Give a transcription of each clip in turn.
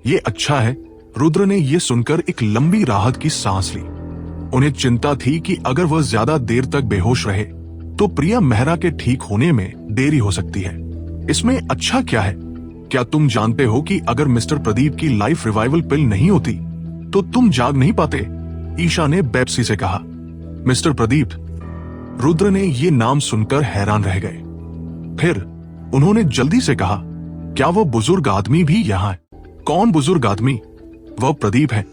ये अच्छा है। रुद्र ने ये सुनकर एक लंबी राहत की सांस ली। उन्हें चिंता थी कि अगर वह ज्यादा देर तक बेहोश रहे तो प्रिया मेहरा के ठीक होने में देरी हो सकती है। इसमें अच्छा क्या है? क्या तुम जानते हो कि अगर मिस्टर प्रदीप की लाइफ रिवाइवल पिल नहीं होती तो तुम जाग नहीं पाते? ईशा ने बेप्सी से कहा। मिस्टर प्रदीप। रुद्र ने ये नाम सुनकर हैरान रह गए। फिर उन्होंने जल्दी से कहा, क्या वो बुजुर्ग आदमी भी यहाँ है? कौन बुजुर्ग आदमी? वह प्रदीप है,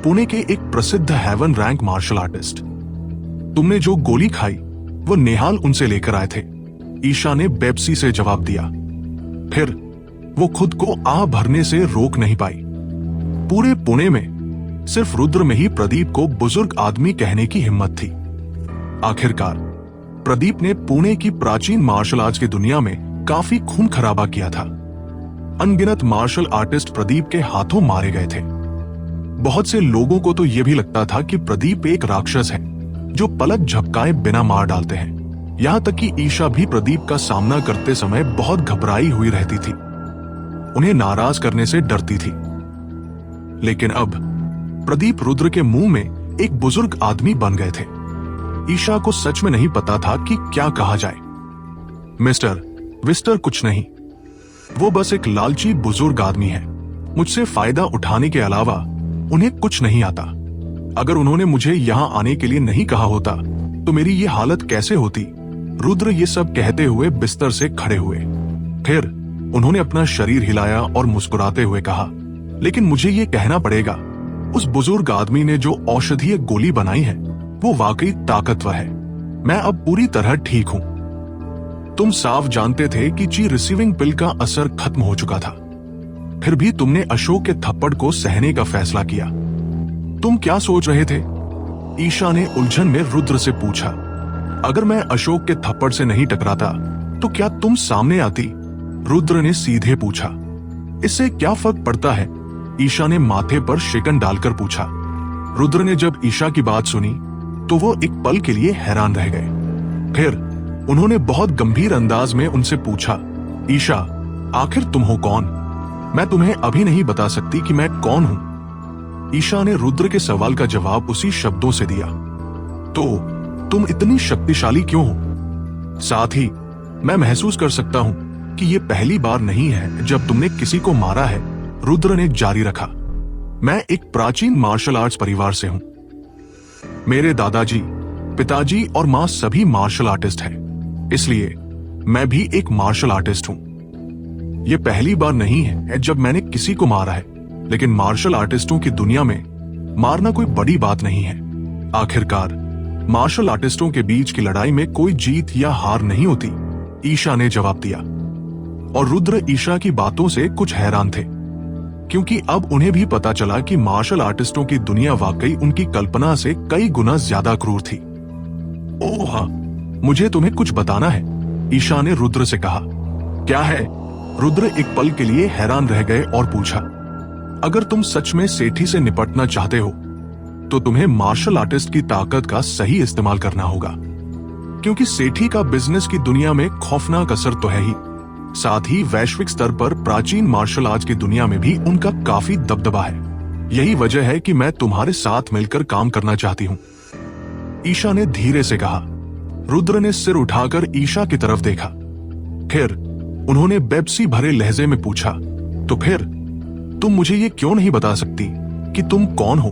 पुणे के एक प्रसिद्ध हेवन रैंक मार्शल आर्टिस्ट। तुमने जो गोली खाई वो नेहाल उनसे लेकर आए थे। ईशा ने बेप्सी से जवाब दिया। फिर वो खुद को आह भरने से रोक नहीं पाई। पूरे पुणे में सिर्फ रुद्र में ही प्रदीप को बुजुर्ग आदमी कहने की हिम्मत थी। आखिरकार प्रदीप ने पुणे की प्राचीन मार्शल आर्ट्स की दुनिया में काफी खून खराबा किया था। अनगिनत मार्शल आर्टिस्ट प्रदीप के हाथों मारे गए थे। बहुत से लोगों को तो यह भी लगता था कि प्रदीप एक राक्षस है जो पलक झपकाए बिना मार डालते हैं। यहां तक कि ईशा भी प्रदीप का सामना करते समय बहुत घबराई हुई रहती थी। उन्हें नाराज करने से डरती थी। लेकिन अब प्रदीप रुद्र के मुंह में एक बुजुर्ग आदमी बन गए थे। ईशा को सच में नहीं पता था कि क्या कहा जाए। मिस्टर विस्टर कुछ नहीं, वो बस एक लालची बुजुर्ग आदमी है। मुझसे फायदा उठाने के अलावा उन्हें कुछ नहीं आता। अगर उन्होंने मुझे यहाँ आने के लिए नहीं कहा होता तो मेरी ये हालत कैसे होती? रुद्र ये सब कहते हुए बिस्तर से खड़े हुए। फिर उन्होंने अपना शरीर हिलाया और मुस्कुराते हुए कहा, लेकिन मुझे ये कहना पड़ेगा, उस बुजुर्ग आदमी ने जो औषधीय गोली बनाई है वो वाकई ताकतवर है। मैं अब पूरी तरह ठीक हूं। तुम साफ जानते थे कि ची रिसीविंग पिल का असर खत्म हो चुका था। फिर भी तुमने अशोक के थप्पड़ को सहने का फैसला किया। तुम क्या सोच रहे थे? ईशा ने उलझन में रुद्र से पूछा। अगर मैं अशोक के थप्पड़ से नहीं टकराता तो क्या तुम सामने आती? रुद्र ने सीधे पूछा। इससे क्या फर्क पड़ता है? ईशा ने माथे पर शिकन डालकर पूछा। रुद्र ने जब ईशा की बात सुनी तो वो एक पल के लिए हैरान रह गए। फिर उन्होंने बहुत गंभीर अंदाज में उनसे पूछा, ईशा, आखिर तुम हो कौन? मैं तुम्हें अभी नहीं बता सकती कि मैं कौन हूं। ईशा ने रुद्र के सवाल का जवाब उसी शब्दों से दिया। तो तुम इतनी शक्तिशाली क्यों हो? साथ ही मैं महसूस कर सकता हूं कि ये पहली बार नहीं है जब तुमने किसी को मारा है। रुद्र ने जारी रखा। मैं एक प्राचीन मार्शल आर्ट्स परिवार से हूं। मेरे दादाजी, पिताजी और मां सभी मार्शल आर्टिस्ट हैं। इसलिए मैं भी एक मार्शल आर्टिस्ट हूं। यह पहली बार नहीं है जब मैंने किसी को मारा है, लेकिन मार्शल आर्टिस्टों की दुनिया में मारना कोई बड़ी बात नहीं है। आखिरकार मार्शल आर्टिस्टों के बीच की लड़ाई में कोई जीत या हार नहीं होती, ईशा ने जवाब दिया। और रुद्र ईशा की बातों से कुछ हैरान थे, क्योंकि अब उन्हें भी पता चला कि मार्शल आर्टिस्टों की दुनिया वाकई उनकी कल्पना से कई गुना ज्यादा क्रूर थी। ओह हाँ, मुझे तुम्हें कुछ बताना है, ईशा ने रुद्र से कहा। क्या है? रुद्र एक पल के लिए हैरान रह गए और पूछा। अगर तुम सच में सेठी से निपटना चाहते हो तो तुम्हें मार्शल आर्टिस्ट की ताकत का सही इस्तेमाल करना होगा, क्योंकि सेठी का बिजनेस की दुनिया में खौफनाक असर तो है ही, साथ ही वैश्विक स्तर पर प्राचीन मार्शल आर्ट्स की दुनिया में भी उनका काफी दबदबा है। यही वजह है कि मैं तुम्हारे साथ मिलकर काम करना चाहती हूँ, ईशा ने धीरे से कहा। रुद्र ने सिर उठाकर ईशा की तरफ देखा। फिर उन्होंने बेब्सी भरे लहजे में पूछा, तो फिर तुम मुझे ये क्यों नहीं बता सकती कि तुम कौन हो?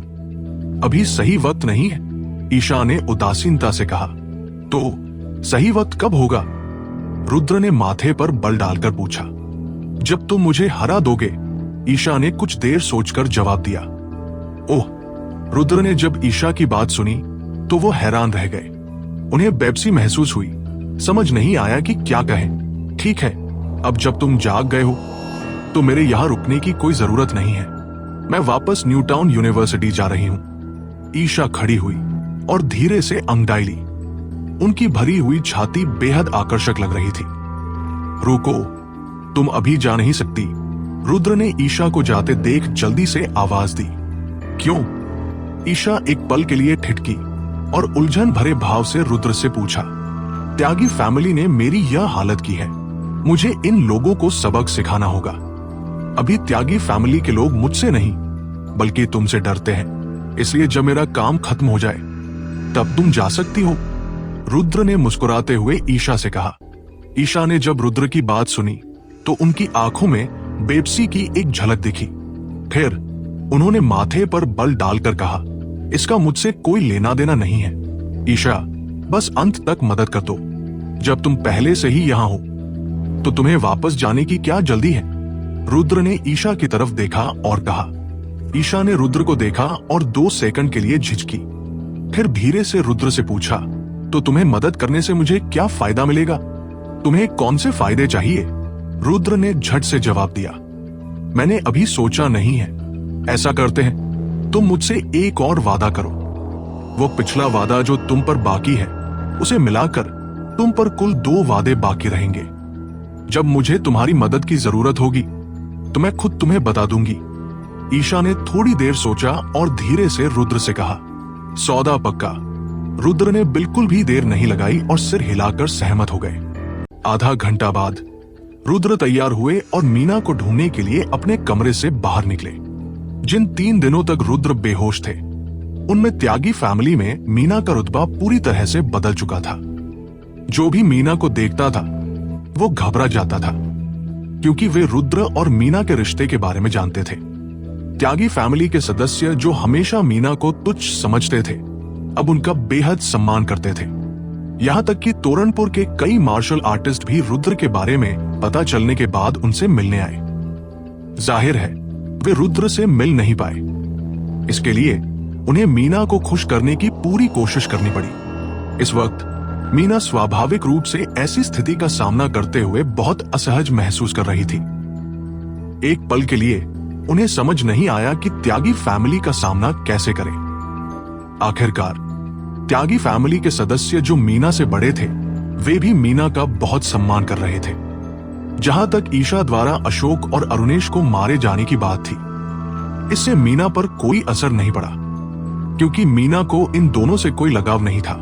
अभी सही वक्त नहीं है, ईशा ने उदासीनता से कहा। तो सही वक्त कब होगा? रुद्र ने माथे पर बल डालकर पूछा। जब तुम मुझे हरा दोगे, ईशा ने कुछ देर सोचकर जवाब दिया। ओह, रुद्र ने जब ईशा की बात सुनी तो वो हैरान रह गए। उन्हें बेब्सी महसूस हुई। समझ नहीं आया कि क्या कहें। ठीक है, अब जब तुम जाग गए हो तो मेरे यहां रुकने की कोई जरूरत नहीं है। मैं वापस न्यूटाउन यूनिवर्सिटी जा रही हूं। ईशा खड़ी हुई और धीरे से अंगड़ाई ली। उनकी भरी हुई छाती बेहद आकर्षक लग रही थी। रुको, तुम अभी जा नहीं सकती, रुद्र ने ईशा को जाते देख जल्दी से आवाज दी। क्यों? ईशा एक पल के लिए ठिठकी और उलझन भरे भाव से रुद्र से पूछा। त्यागी फैमिली ने मेरी यह हालत की है, मुझे इन लोगों को सबक सिखाना होगा। अभी त्यागी फैमिली के लोग मुझसे नहीं बल्कि तुमसे डरते हैं, इसलिए जब मेरा काम खत्म हो जाए तब तुम जा सकती हो। रुद्र ने मुस्कुराते हुए ईशा से कहा। ईशा ने जब रुद्र की बात सुनी तो उनकी आंखों में बेबसी की एक झलक दिखी। फिर उन्होंने माथे पर बल डालकर कहा, इसका मुझसे कोई लेना देना नहीं है ईशा, बस अंत तक मदद कर दो। जब तुम पहले से ही यहां हो तो तुम्हें वापस जाने की क्या जल्दी है? रुद्र ने ईशा की तरफ देखा और कहा। ईशा ने रुद्र को देखा और 2 सेकंड के लिए झिझकी, फिर धीरे से रुद्र से पूछा, तो तुम्हें मदद करने से मुझे क्या फायदा मिलेगा? तुम्हें कौन से फायदे चाहिए? रुद्र ने झट से जवाब दिया, मैंने अभी सोचा नहीं है। ऐसा करते हैं, तुम मुझसे एक और वादा करो। वो पिछला वादा जो तुम पर बाकी है उसे मिलाकर तुम पर कुल 2 वादे बाकी रहेंगे। जब मुझे तुम्हारी मदद की जरूरत होगी तो मैं खुद तुम्हें बता दूंगी। ईशा ने थोड़ी देर सोचा और धीरे से रुद्र से कहा, सौदा पक्का। रुद्र ने बिल्कुल भी देर नहीं लगाई और सिर हिलाकर सहमत हो गए। आधा घंटा बाद रुद्र तैयार हुए और मीना को ढूंढने के लिए अपने कमरे से बाहर निकले। जिन 3 दिनों तक रुद्र बेहोश थे उनमें त्यागी फैमिली में मीना का रुतबा पूरी तरह से बदल चुका था। जो भी मीना को देखता था वो घबरा जाता था, क्योंकि वे रुद्र और मीना के रिश्ते के बारे में जानते थे। त्यागी फैमिली के सदस्य जो हमेशा मीना को तुच्छ समझते थे अब उनका बेहद सम्मान करते थे। यहां तक कि तोरणपुर के कई मार्शल आर्टिस्ट भी रुद्र के बारे में पता चलने के बाद उनसे मिलने आए। जाहिर है वे रुद्र से मिल नहीं पाए, इसके लिए उन्हें मीना को खुश करने की पूरी कोशिश करनी पड़ी। इस वक्त मीना स्वाभाविक रूप से ऐसी स्थिति का सामना करते हुए बहुत असहज महसूस कर रही थी। एक पल के लिए उन्हें समझ नहीं आया कि त्यागी फैमिली का सामना कैसे करें। आखिरकार त्यागी फैमिली के सदस्य जो मीना से बड़े थे वे भी मीना का बहुत सम्मान कर रहे थे। जहां तक ईशा द्वारा अशोक और अरुणेश को मारे जाने की बात थी, इससे मीना पर कोई असर नहीं पड़ा, क्योंकि मीना को इन दोनों से कोई लगाव नहीं था।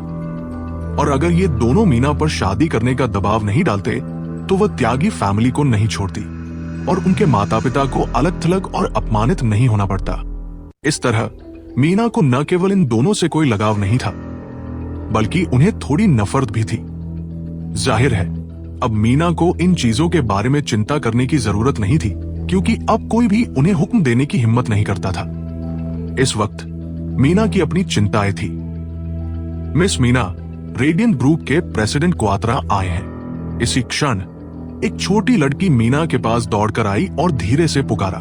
और अगर ये दोनों मीना पर शादी करने का दबाव नहीं डालते तो वह त्यागी फैमिली को नहीं छोड़ती और उनके माता पिता को अलग थलग और अपमानित नहीं होना पड़ता। इस तरह मीना को न केवल इन दोनों से कोई लगाव नहीं था बल्कि उन्हें थोड़ी नफरत भी थी। जाहिर है अब मीना को इन चीजों के बारे में चिंता करने की जरूरत नहीं थी, क्योंकि अब कोई भी उन्हें हुक्म देने की हिम्मत नहीं करता था। इस वक्त मीना की अपनी चिंताएं थी। मिस मीना, रेडियंट ग्रुप के प्रेसिडेंट क्वात्रा आए हैं। इसी क्षण एक छोटी लड़की मीना के पास दौड़कर आई और धीरे से पुकारा।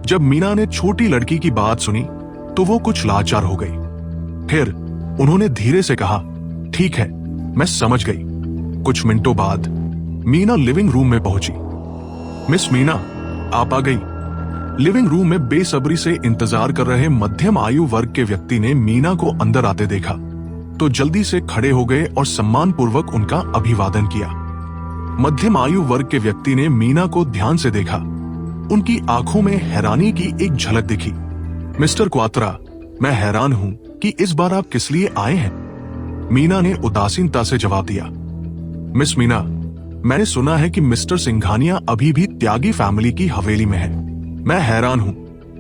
जब मीना ने छोटी लड़की की बात सुनी तो वो कुछ लाचार हो गई। फिर उन्होंने धीरे से कहा, ठीक है, मैं समझ गई। कुछ मिनटों बाद मीना लिविंग रूम में पहुंची। मिस मीना, आप आ गई। लिविंग रूम में बेसब्री से इंतजार कर रहे मध्यम आयु वर्ग के व्यक्ति ने मीना को अंदर आते देखा तो जल्दी से खड़े हो गए और सम्मानपूर्वक उनका अभिवादन किया। मध्यम आयु वर्ग के व्यक्ति ने मीना को ध्यान से देखा। उनकी आंखों में हैरानी की एक झलक दिखी। मिस्टर क्वात्रा, मैं हैरान हूं कि इस बार आप किस लिए आए हैं? मीना ने उदासीनता से जवाब दिया। मिस मीना, मैंने सुना है कि मिस्टर सिंघानिया अभी भी त्यागी फैमिली की हवेली में है। मैं हैरान हूं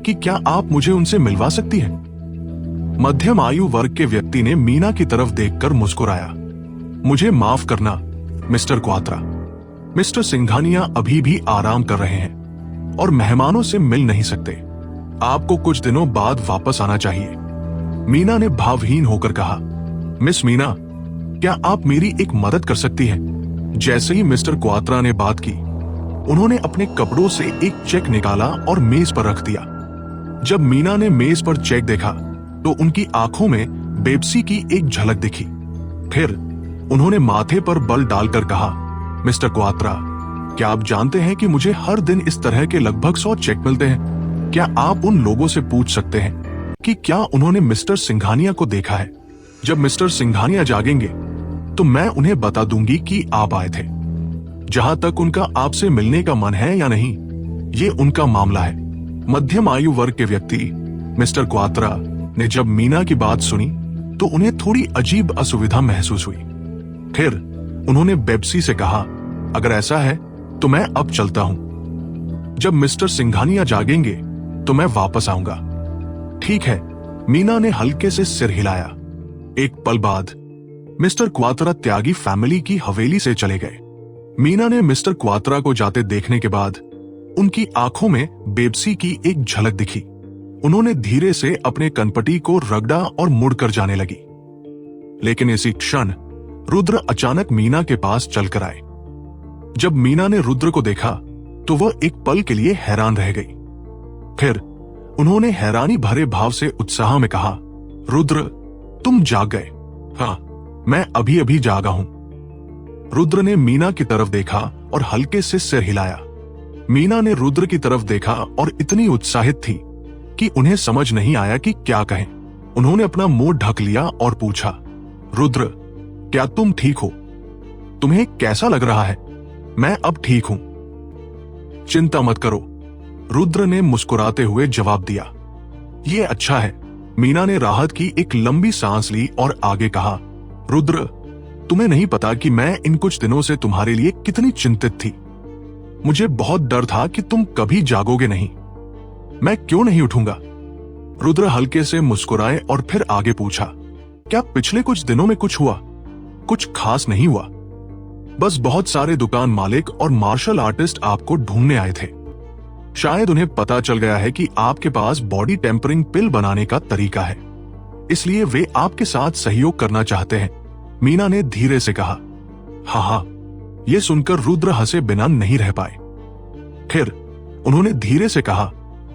कि क्या आप मुझे उनसे मिलवा सकती हैं? मध्यम आयु वर्ग के व्यक्ति ने मीना की तरफ देखकर मुस्कुराया। मुझे माफ करना मिस्टर क्वात्रा, मिस्टर सिंघानिया अभी भी आराम कर रहे हैं और मेहमानों से मिल नहीं सकते। आपको कुछ दिनों बाद वापस आना चाहिए। मीना ने भावहीन होकर कहा। मिस मीना, क्या आप मेरी एक मदद कर सकती हैं? जैसे ही मिस्टर क्वात्रा ने बात की, उन्होंने अपने कपड़ों से एक चेक निकाला और मेज पर रख दिया। जब मीना ने मेज पर चेक देखा तो उनकी आंखों में बेबसी की एक झलक दिखी। फिर उन्होंने माथे पर बल डालकर कहा, मिस्टर क्वात्रा, क्या आप जानते हैं कि मुझे हर दिन इस तरह के लगभग 100 चेक मिलते हैं? क्या आप उन लोगों से पूछ सकते हैं कि क्या उन्होंने मिस्टर सिंघानिया को देखा है? जब मिस्टर सिंघानिया जागेंगे तो मैं उन्हें बता दूंगी कि आप आए थे। जहां तक उनका आपसे मिलने का मन है या नहीं, ये उनका मामला है। मध्यम आयु वर्ग के व्यक्ति मिस्टर क्वात्रा ने जब मीना की बात सुनी तो उन्हें थोड़ी अजीब असुविधा महसूस हुई। फिर उन्होंने बेबसी से कहा, अगर ऐसा है तो मैं अब चलता हूं। जब मिस्टर सिंघानिया जागेंगे तो मैं वापस आऊंगा। ठीक है, मीना ने हल्के से सिर हिलाया। एक पल बाद मिस्टर क्वात्रा त्यागी फैमिली की हवेली से चले गए। मीना ने मिस्टर क्वात्रा को जाते देखने के बाद उनकी आंखों में बेबसी की एक झलक दिखी। उन्होंने धीरे से अपने कनपटी को रगड़ा और मुड़कर जाने लगी। लेकिन इसी क्षण रुद्र अचानक मीना के पास चलकर आए। जब मीना ने रुद्र को देखा तो वह एक पल के लिए हैरान रह गई। फिर उन्होंने हैरानी भरे भाव से उत्साह में कहा, रुद्र, तुम जाग गए? हाँ, मैं अभी अभी जागा हूं। रुद्र ने मीना की तरफ देखा और हल्के से सिर हिलाया। मीना ने रुद्र की तरफ देखा और इतनी उत्साहित थी कि उन्हें समझ नहीं आया कि क्या कहें। उन्होंने अपना मुंह ढक लिया और पूछा, रुद्र, क्या तुम ठीक हो? तुम्हें कैसा लग रहा है? मैं अब ठीक हूं। चिंता मत करो, रुद्र ने मुस्कुराते हुए जवाब दिया। ये अच्छा है। मीना ने राहत की एक लंबी सांस ली और आगे कहा, रुद्र, तुम्हें नहीं पता कि मैं इन कुछ दिनों से तुम्हारे लिए कितनी चिंतित थी। मुझे बहुत डर था कि तुम कभी जागोगे नहीं। मैं क्यों नहीं उठूंगा? रुद्र हल्के से मुस्कुराए और फिर आगे पूछा, क्या पिछले कुछ दिनों में कुछ हुआ? कुछ खास नहीं हुआ, बस बहुत सारे दुकान मालिक और मार्शल आर्टिस्ट आपको ढूंढने आए थे। शायद उन्हें पता चल गया है कि आपके पास बॉडी टेम्परिंग पिल बनाने का तरीका है, इसलिए वे आपके साथ सहयोग करना चाहते हैं। मीना ने धीरे से कहा। हाँ, यह सुनकर रुद्र हंसे बिना नहीं रह पाए। फिर उन्होंने धीरे से कहा,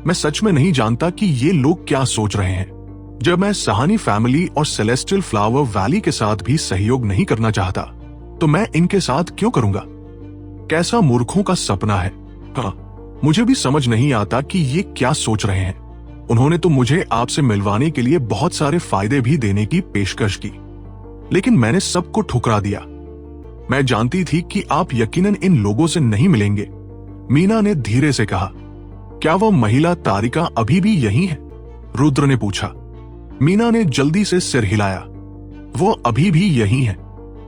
मैं सच में नहीं जानता कि ये लोग क्या सोच रहे हैं। जब मैं सहानी फैमिली और सेलेस्टियल फ्लावर वैली के साथ भी सहयोग नहीं करना चाहता, तो मैं इनके साथ क्यों करूंगा? कैसा मूर्खों का सपना है। हाँ, मुझे भी समझ नहीं आता कि ये क्या सोच रहे हैं। उन्होंने तो मुझे आपसे मिलवाने के लिए बहुत सारे फायदे भी देने की पेशकश की, लेकिन मैंने सबको ठुकरा दिया। मैं जानती थी कि आप यकीनन इन लोगों से नहीं मिलेंगे। मीना ने धीरे से कहा। क्या वह महिला तारिका अभी भी यही है? रुद्र ने पूछा। मीना ने जल्दी से सिर हिलाया। वो अभी भी यही है।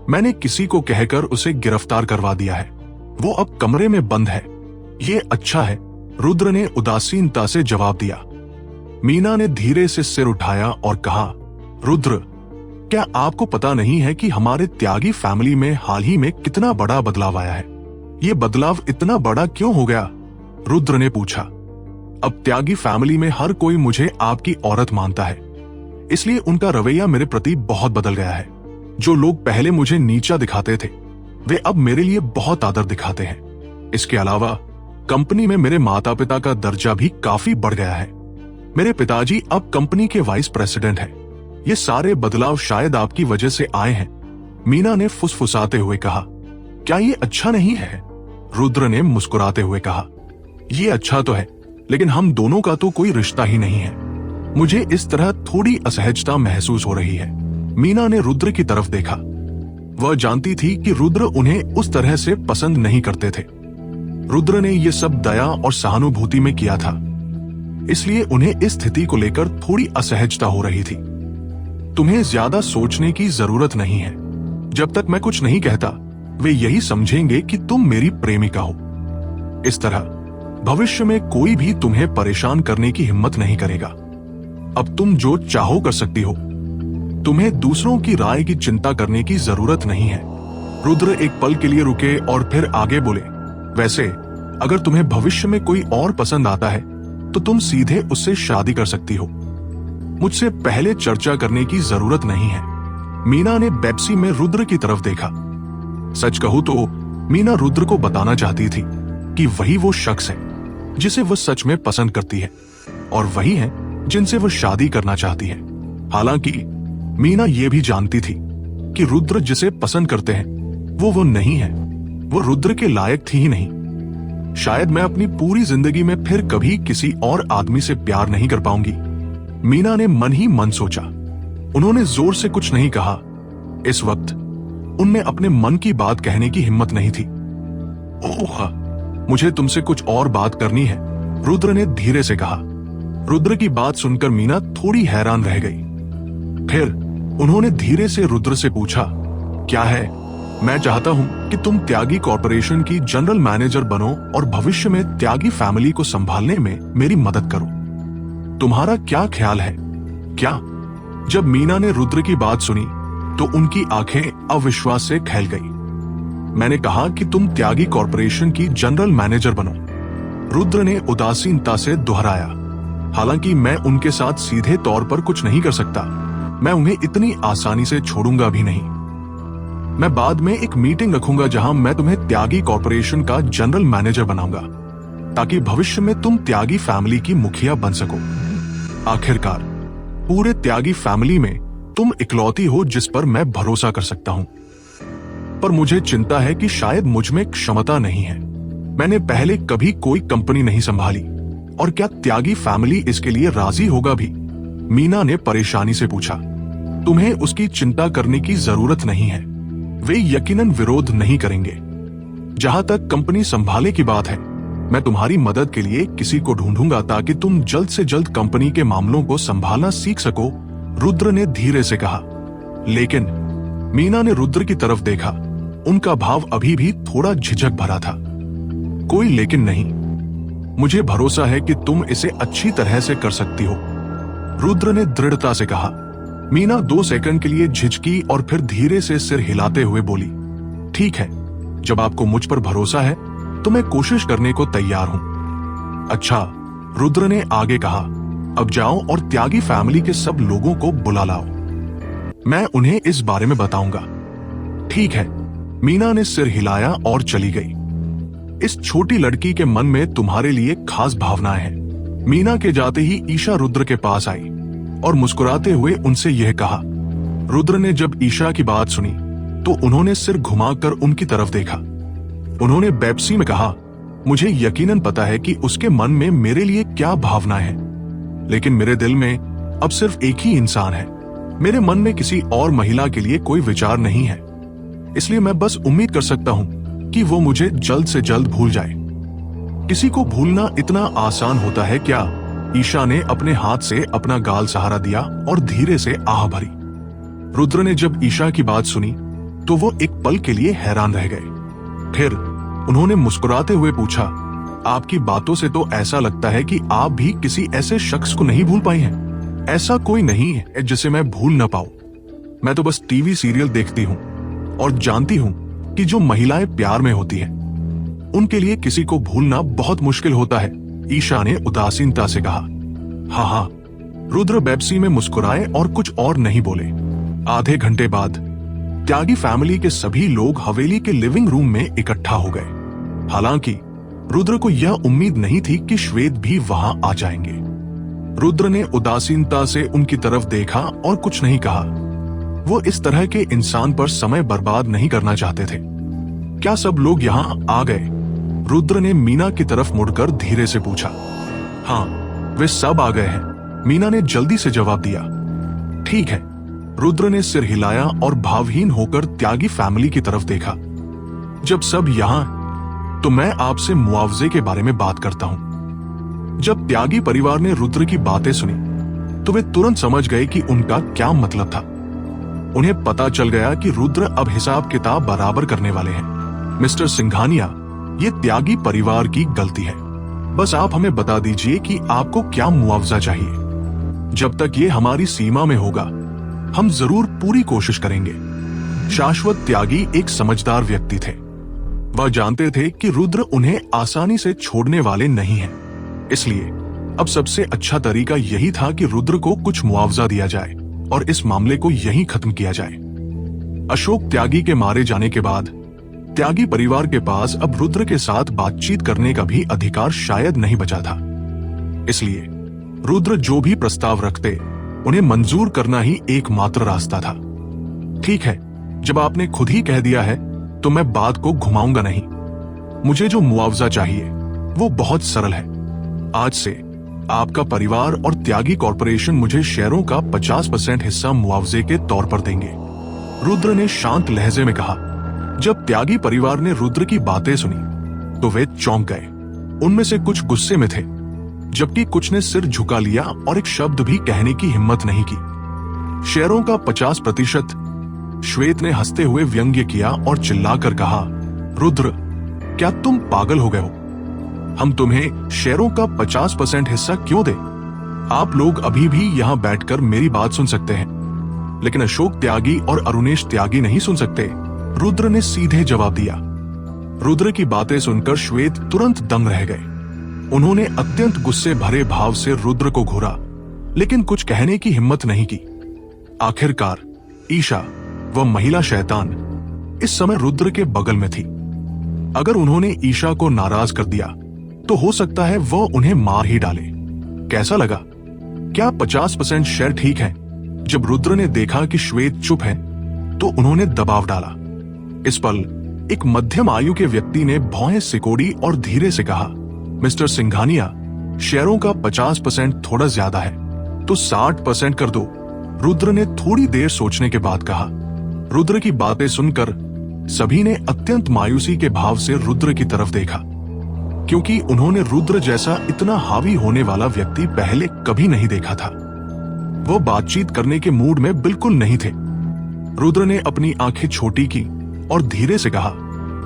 मैंने किसी को कहकर उसे गिरफ्तार करवा दिया है। वो अब कमरे में बंद है। ये अच्छा है, रुद्र ने उदासीनता से जवाब दिया। मीना ने धीरे से सिर उठाया और कहा, रुद्र, क्या आपको पता नहीं है कि हमारे त्यागी फैमिली में हाल ही में कितना बड़ा बदलाव आया है? ये बदलाव इतना बड़ा क्यों हो गया? रुद्र ने पूछा। अब त्यागी फैमिली में हर कोई मुझे आपकी औरत मानता है, इसलिए उनका रवैया मेरे प्रति बहुत बदल गया है। जो लोग पहले मुझे नीचा दिखाते थे, वे अब मेरे लिए बहुत आदर दिखाते हैं। इसके अलावा कंपनी में मेरे माता पिता का दर्जा भी काफी बढ़ गया है। मेरे पिताजी अब कंपनी के वाइस प्रेसिडेंट हैं। ये सारे बदलाव शायद आपकी वजह से आए हैं। मीना ने फुसफुसाते हुए कहा। क्या ये अच्छा नहीं है? रुद्र ने मुस्कुराते हुए कहा। ये अच्छा तो है, लेकिन हम दोनों का तो कोई रिश्ता ही नहीं है। मुझे इस तरह थोड़ी असहजता महसूस हो रही है। मीना ने रुद्र की तरफ देखा। वह जानती थी कि रुद्र उन्हें उस तरह से पसंद नहीं करते थे। रुद्र ने यह सब दया और सहानुभूति में किया था, इसलिए उन्हें इस स्थिति को लेकर थोड़ी असहजता हो रही थी। तुम्हें ज्यादा सोचने की जरूरत नहीं है। जब तक मैं कुछ नहीं कहता, वे यही समझेंगे कि तुम मेरी प्रेमिका हो। इस तरह भविष्य में कोई भी तुम्हें परेशान करने की हिम्मत नहीं करेगा। अब तुम जो चाहो कर सकती हो। तुम्हें दूसरों की राय की चिंता करने की जरूरत नहीं है। रुद्र एक पल के लिए रुके और फिर आगे बोले, वैसे अगर तुम्हें भविष्य में कोई और पसंद आता है तो तुम सीधे उससे शादी कर सकती हो। मुझसे पहले चर्चा करने की जरूरत नहीं है। मीना ने बेप्सी में रुद्र की तरफ देखा। सच कहूं तो मीना रुद्र को बताना चाहती थी कि वही वो शख्स है जिसे वह सच में पसंद करती है, और वही है जिनसे वह शादी करना चाहती है। हालांकि मीना यह भी जानती थी कि रुद्र जिसे पसंद करते हैं वो नहीं है। वो रुद्र के लायक थी ही नहीं। शायद मैं अपनी पूरी जिंदगी में फिर कभी किसी और आदमी से प्यार नहीं कर पाऊंगी। मीना ने मन ही मन सोचा। उन्होंने जोर से कुछ नहीं कहा। इस वक्त उनमें अपने मन की बात कहने की हिम्मत नहीं थी। ओह, मुझे तुमसे कुछ और बात करनी है, रुद्र ने धीरे से कहा। रुद्र की बात सुनकर मीना थोड़ी हैरान रह गई। फिर उन्होंने धीरे से रुद्र से पूछा, क्या है? मैं चाहता हूं कि तुम त्यागी कॉरपोरेशन की जनरल मैनेजर बनो और भविष्य में त्यागी फैमिली को संभालने में मेरी मदद करो। तुम्हारा क्या ख्याल है? क्या? जब मीना ने रुद्र की बात सुनी तो उनकी आंखें अविश्वास से खैल गई। मैंने कहा कि तुम त्यागी कॉरपोरेशन की जनरल मैनेजर बनो, रुद्र ने उदासीनता से दोहराया। हालांकि मैं उनके साथ सीधे तौर पर कुछ नहीं कर सकता, मैं उन्हें इतनी आसानी से छोड़ूंगा भी नहीं। मैं बाद में एक मीटिंग रखूंगा जहां मैं तुम्हें त्यागी कॉरपोरेशन का जनरल मैनेजर बनाऊंगा, ताकि भविष्य में तुम त्यागी फैमिली की मुखिया बन सको। आखिरकार पूरे त्यागी फैमिली में तुम इकलौती हो जिस पर मैं भरोसा कर सकता हूं। पर मुझे चिंता है कि शायद मुझ में क्षमता नहीं है। मैंने पहले कभी कोई कंपनी नहीं संभाली, और क्या त्यागी फैमिली इसके लिए राजी होगा भी? मीना ने परेशानी से पूछा। तुम्हें उसकी चिंता करने की जरूरत नहीं है, वे यकीनन विरोध नहीं करेंगे। जहां तक कंपनी संभाले की बात है, मैं तुम्हारी मदद के लिए किसी को ढूंढूंगा ताकि तुम जल्द से जल्द कंपनी के मामलों को संभालना सीख सको, रुद्र ने धीरे से कहा। लेकिन मीना ने रुद्र की तरफ देखा, उनका भाव अभी भी थोड़ा झिझक भरा था। कोई लेकिन नहीं, मुझे भरोसा है कि तुम इसे अच्छी तरह से कर सकती हो, रुद्र ने दृढ़ता से कहा। मीना 2 सेकंड के लिए झिझकी और फिर धीरे से सिर हिलाते हुए बोली, ठीक है, जब आपको मुझ पर भरोसा है तो मैं कोशिश करने को तैयार हूं। अच्छा, रुद्र ने आगे कहा, अब जाओ और त्यागी फैमिली के सब लोगों को बुला लाओ, मैं उन्हें इस बारे में बताऊंगा। ठीक है, मीना ने सिर हिलाया और चली गई। इस छोटी लड़की के मन में तुम्हारे लिए खास भावनाएं हैं। मीना के जाते ही ईशा रुद्र के पास आई और मुस्कुराते हुए उनसे यह कहा। रुद्र ने जब ईशा की बात सुनी तो उन्होंने सिर घुमाकर उनकी तरफ देखा। उन्होंने बेपसी में कहा, मुझे यकीनन पता है कि उसके मन में मेरे लिए क्या भावनाएं हैं, लेकिन मेरे दिल में अब सिर्फ एक ही इंसान है। मेरे मन में किसी और महिला के लिए कोई विचार नहीं है, इसलिए मैं बस उम्मीद कर सकता हूं कि वो मुझे जल्द से जल्द भूल जाए। किसी को भूलना इतना आसान होता है क्या? ईशा ने अपने हाथ से अपना गाल सहारा दिया और धीरे से आह भरी। रुद्र ने जब ईशा की बात सुनी तो वो एक पल के लिए हैरान रह गए। फिर उन्होंने मुस्कुराते हुए पूछा, आपकी बातों से तो ऐसा लगता है कि आप भी किसी ऐसे शख्स को नहीं भूल पाई हैं। ऐसा कोई नहीं है जिसे मैं भूल न पाऊं। मैं तो बस टीवी सीरियल देखती हूं और जानती हूं कि जो महिलाएं प्यार में होती हैं, उनके लिए किसी को भूलना बहुत मुश्किल होता है, ईशा ने उदासीनता से कहा। हाँ हाँ, रुद्र बेपसी में मुस्कुराए और कुछ और नहीं बोले। आधे घंटे बाद त्यागी फैमिली के सभी लोग हवेली के लिविंग रूम में इकट्ठा हो गए। हालांकि रुद्र को यह उम्मीद नहीं थी कि श्वेत भी वहां आ जाएंगे। रुद्र ने उदासीनता से उनकी तरफ देखा और कुछ नहीं कहा। वो इस तरह के इंसान पर समय बर्बाद नहीं करना चाहते थे। क्या सब लोग यहाँ आ गए? रुद्र ने मीना की तरफ मुड़कर धीरे से पूछा। हाँ, वे सब आ गए हैं, मीना ने जल्दी से जवाब दिया। ठीक है, रुद्र ने सिर हिलाया और भावहीन होकर त्यागी फैमिली की तरफ देखा। जब सब यहाँ, तो मैं आपसे मुआवजे के बारे में बात करता हूं। जब त्यागी परिवार ने रुद्र की बातें सुनी तो वे तुरंत समझ गए कि उनका क्या मतलब था। उन्हें पता चल गया कि रुद्र अब हिसाब किताब बराबर करने वाले हैं। मिस्टर सिंघानिया, ये त्यागी परिवार की गलती है। बस आप हमें बता दीजिए कि आपको क्या मुआवजा चाहिए। जब तक ये हमारी सीमा में होगा, हम जरूर पूरी कोशिश करेंगे। शाश्वत त्यागी एक समझदार व्यक्ति थे। वह जानते थे कि रुद्र उन्हें आसानी से छोड़ने वाले नहीं हैं। इसलिए अब सबसे अच्छा तरीका यही था कि रुद्र को कुछ मुआवजा दिया जाए और इस मामले को यहीं खत्म किया जाए। अशोक त्यागी के मारे जाने के बाद त्यागी परिवार के पास अब रुद्र के साथ बातचीत करने का भी अधिकार शायद नहीं बचा था। इसलिए रुद्र जो भी प्रस्ताव रखते, उन्हें मंजूर करना ही एकमात्र रास्ता था। ठीक है, जब आपने खुद ही कह दिया है तो मैं बात को घुमाऊंगा नहीं। मुझे जो मुआवजा चाहिए वो बहुत सरल है। आज से आपका परिवार और त्यागी कॉरपोरेशन मुझे शेयरों का 50% हिस्सा मुआवजे के तौर पर देंगे, रुद्र ने शांत लहजे में कहा। जब त्यागी परिवार ने रुद्र की बातें सुनी तो वे चौंक गए। उनमें से कुछ गुस्से में थे, जबकि कुछ ने सिर झुका लिया और एक शब्द भी कहने की हिम्मत नहीं की। शेयरों का 50% श्वेत ने हंसते हुए व्यंग्य किया और चिल्लाकर कहा, रुद्र, क्या तुम पागल हो गए हो? हम तुम्हें शेयरों का 50% हिस्सा क्यों दें? आप लोग अभी भी यहां बैठकर मेरी बात सुन सकते हैं, लेकिन अशोक त्यागी और अरुणेश त्यागी नहीं सुन सकते। रुद्र ने सीधे जवाब दिया। रुद्र की बातें सुनकर श्वेत तुरंत दंग रह गए। उन्होंने अत्यंत गुस्से भरे भाव से रुद्र को घूरा, लेकिन कुछ कहने की हिम्मत नहीं की। आखिरकार ईशा, वह महिला शैतान, इस समय रुद्र के बगल में थी। अगर उन्होंने ईशा को नाराज कर दिया तो हो सकता है वह उन्हें मार ही डाले। कैसा लगा? क्या 50% शेयर ठीक है? जब रुद्र ने देखा कि श्वेत चुप है तो उन्होंने दबाव डाला। इस पल एक मध्यम आयु के व्यक्ति ने भौहें सिकोड़ी और धीरे से कहा, मिस्टर सिंघानिया, शेयरों का 50% थोड़ा ज्यादा है, तो 60% कर दो। रुद्र ने थोड़ी देर सोचने के बाद कहा। रुद्र की बातें सुनकर सभी ने अत्यंत मायूसी के भाव से रुद्र की तरफ देखा, क्योंकि उन्होंने रुद्र जैसा इतना हावी होने वाला व्यक्ति पहले कभी नहीं देखा था। वो बातचीत करने के मूड में बिल्कुल नहीं थे। रुद्र ने अपनी आंखें छोटी की और धीरे से कहा,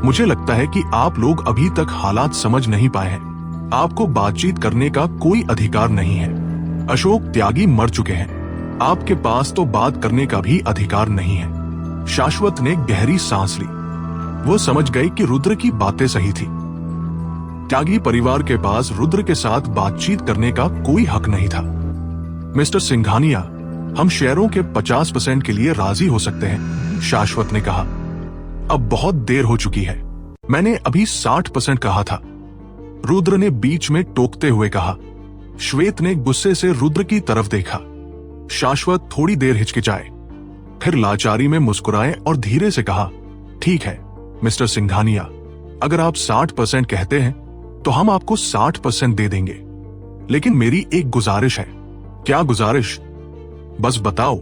मुझे लगता है कि आप लोग अभी तक हालात समझ नहीं पाए हैं। आपको बातचीत करने का कोई अधिकार नहीं है। अशोक त्यागी मर चुके हैं, आपके पास तो बात करने का भी अधिकार नहीं है। शाश्वत ने गहरी सांस ली। वो समझ गई कि रुद्र की बातें सही थी। त्यागी परिवार के पास रुद्र के साथ बातचीत करने का कोई हक नहीं था। मिस्टर सिंघानिया, हम शेयरों के 50% के लिए राजी हो सकते हैं, शाश्वत ने कहा। अब बहुत देर हो चुकी है, मैंने अभी 60% कहा था, रुद्र ने बीच में टोकते हुए कहा। श्वेत ने गुस्से से रुद्र की तरफ देखा। शाश्वत थोड़ी देर हिचकिचाए, फिर लाचारी में मुस्कुराए और धीरे से कहा, ठीक है मिस्टर सिंघानिया, अगर आप 60% कहते हैं तो हम आपको 60% दे देंगे, लेकिन मेरी एक गुजारिश है। क्या गुजारिश? बस बताओ,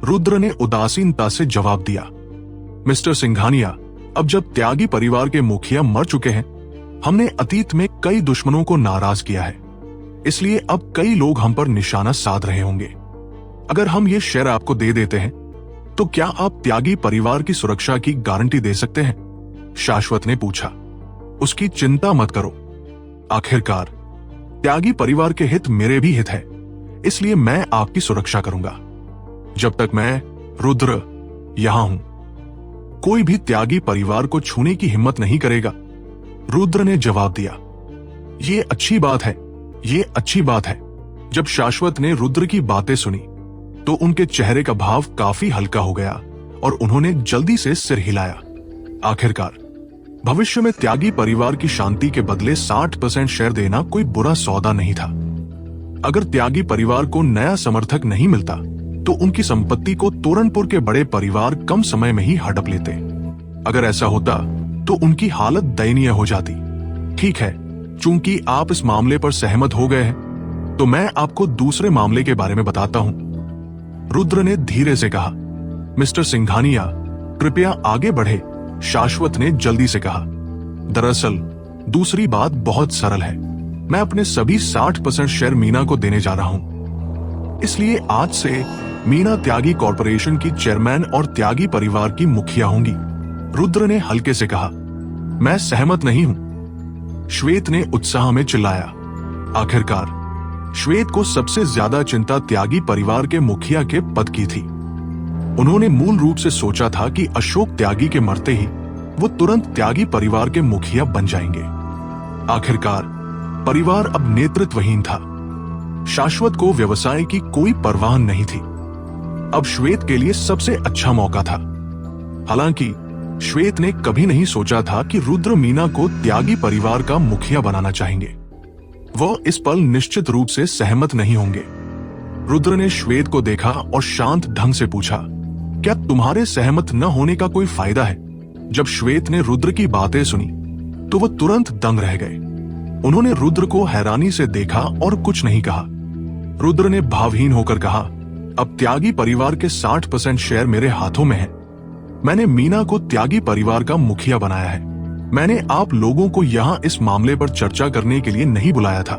रुद्र ने उदासीनता से जवाब दिया। मिस्टर सिंघानिया, अब जब त्यागी परिवार के मुखिया मर चुके हैं, हमने अतीत में कई दुश्मनों को नाराज किया है, इसलिए अब कई लोग हम पर निशाना साध रहे होंगे। अगर हम ये शेयर आपको दे देते हैं तो क्या आप त्यागी परिवार की सुरक्षा की गारंटी दे सकते हैं? शाश्वत ने पूछा। उसकी चिंता मत करो, आखिरकार त्यागी परिवार के हित मेरे भी हित है, इसलिए मैं आपकी सुरक्षा करूंगा। जब तक मैं रुद्र यहां हूं, कोई भी त्यागी परिवार को छूने की हिम्मत नहीं करेगा, रुद्र ने जवाब दिया। ये अच्छी बात है, ये अच्छी बात है। जब शाश्वत ने रुद्र की बातें सुनी तो उनके चेहरे का भाव काफी हल्का हो गया और उन्होंने जल्दी से सिर हिलाया। आखिरकार भविष्य में त्यागी परिवार की शांति के बदले 60% शेयर देना कोई बुरा सौदा नहीं था। अगर त्यागी परिवार को नया समर्थक नहीं मिलता तो उनकी संपत्ति को तोरणपुर के बड़े परिवार कम समय में ही हड़प लेते। अगर ऐसा होता तो उनकी हालत दयनीय हो जाती। ठीक है, चूंकि आप इस मामले पर सहमत हो गए हैं तो मैं आपको दूसरे मामले के बारे में बताता हूं, रुद्र ने धीरे से कहा। मिस्टर सिंघानिया, कृपया आगे बढ़े, शाश्वत ने जल्दी से कहा। दरअसल दूसरी बात बहुत सरल है, मैं अपने सभी 60% शेयर मीना को देने जा रहा हूं, इसलिए आज से मीना त्यागी कॉरपोरेशन की चेयरमैन और त्यागी परिवार की मुखिया होंगी। रुद्र ने हल्के से कहा। मैं सहमत नहीं हूं, श्वेत ने उत्साह में चिल्लाया। आखिरकार श्वेत को सबसे ज्यादा चिंता त्यागी परिवार के मुखिया के पद की थी। उन्होंने मूल रूप से सोचा था कि अशोक त्यागी के मरते ही वो तुरंत त्यागी परिवार के मुखिया बन जाएंगे। आखिरकार परिवार अब नेतृत्वहीन था। शाश्वत को व्यवसाय की कोई परवाह नहीं थी। अब श्वेत के लिए सबसे अच्छा मौका था। हालांकि श्वेत ने कभी नहीं सोचा था कि रुद्र मीना को त्यागी परिवार का मुखिया बनाना चाहेंगे। वो इस पल निश्चित रूप से सहमत नहीं होंगे। रुद्र ने श्वेत को देखा और शांत ढंग से पूछा, क्या तुम्हारे सहमत न होने का कोई फायदा है? जब श्वेत ने रुद्र की बातें सुनी तो वो तुरंत दंग रह गए। उन्होंने रुद्र को हैरानी से देखा और कुछ नहीं कहा। रुद्र ने भावहीन होकर कहा, अब त्यागी परिवार के 60% शेयर मेरे हाथों में है। मैंने मीना को त्यागी परिवार का मुखिया बनाया है। मैंने आप लोगों को यहाँ इस मामले पर चर्चा करने के लिए नहीं बुलाया था,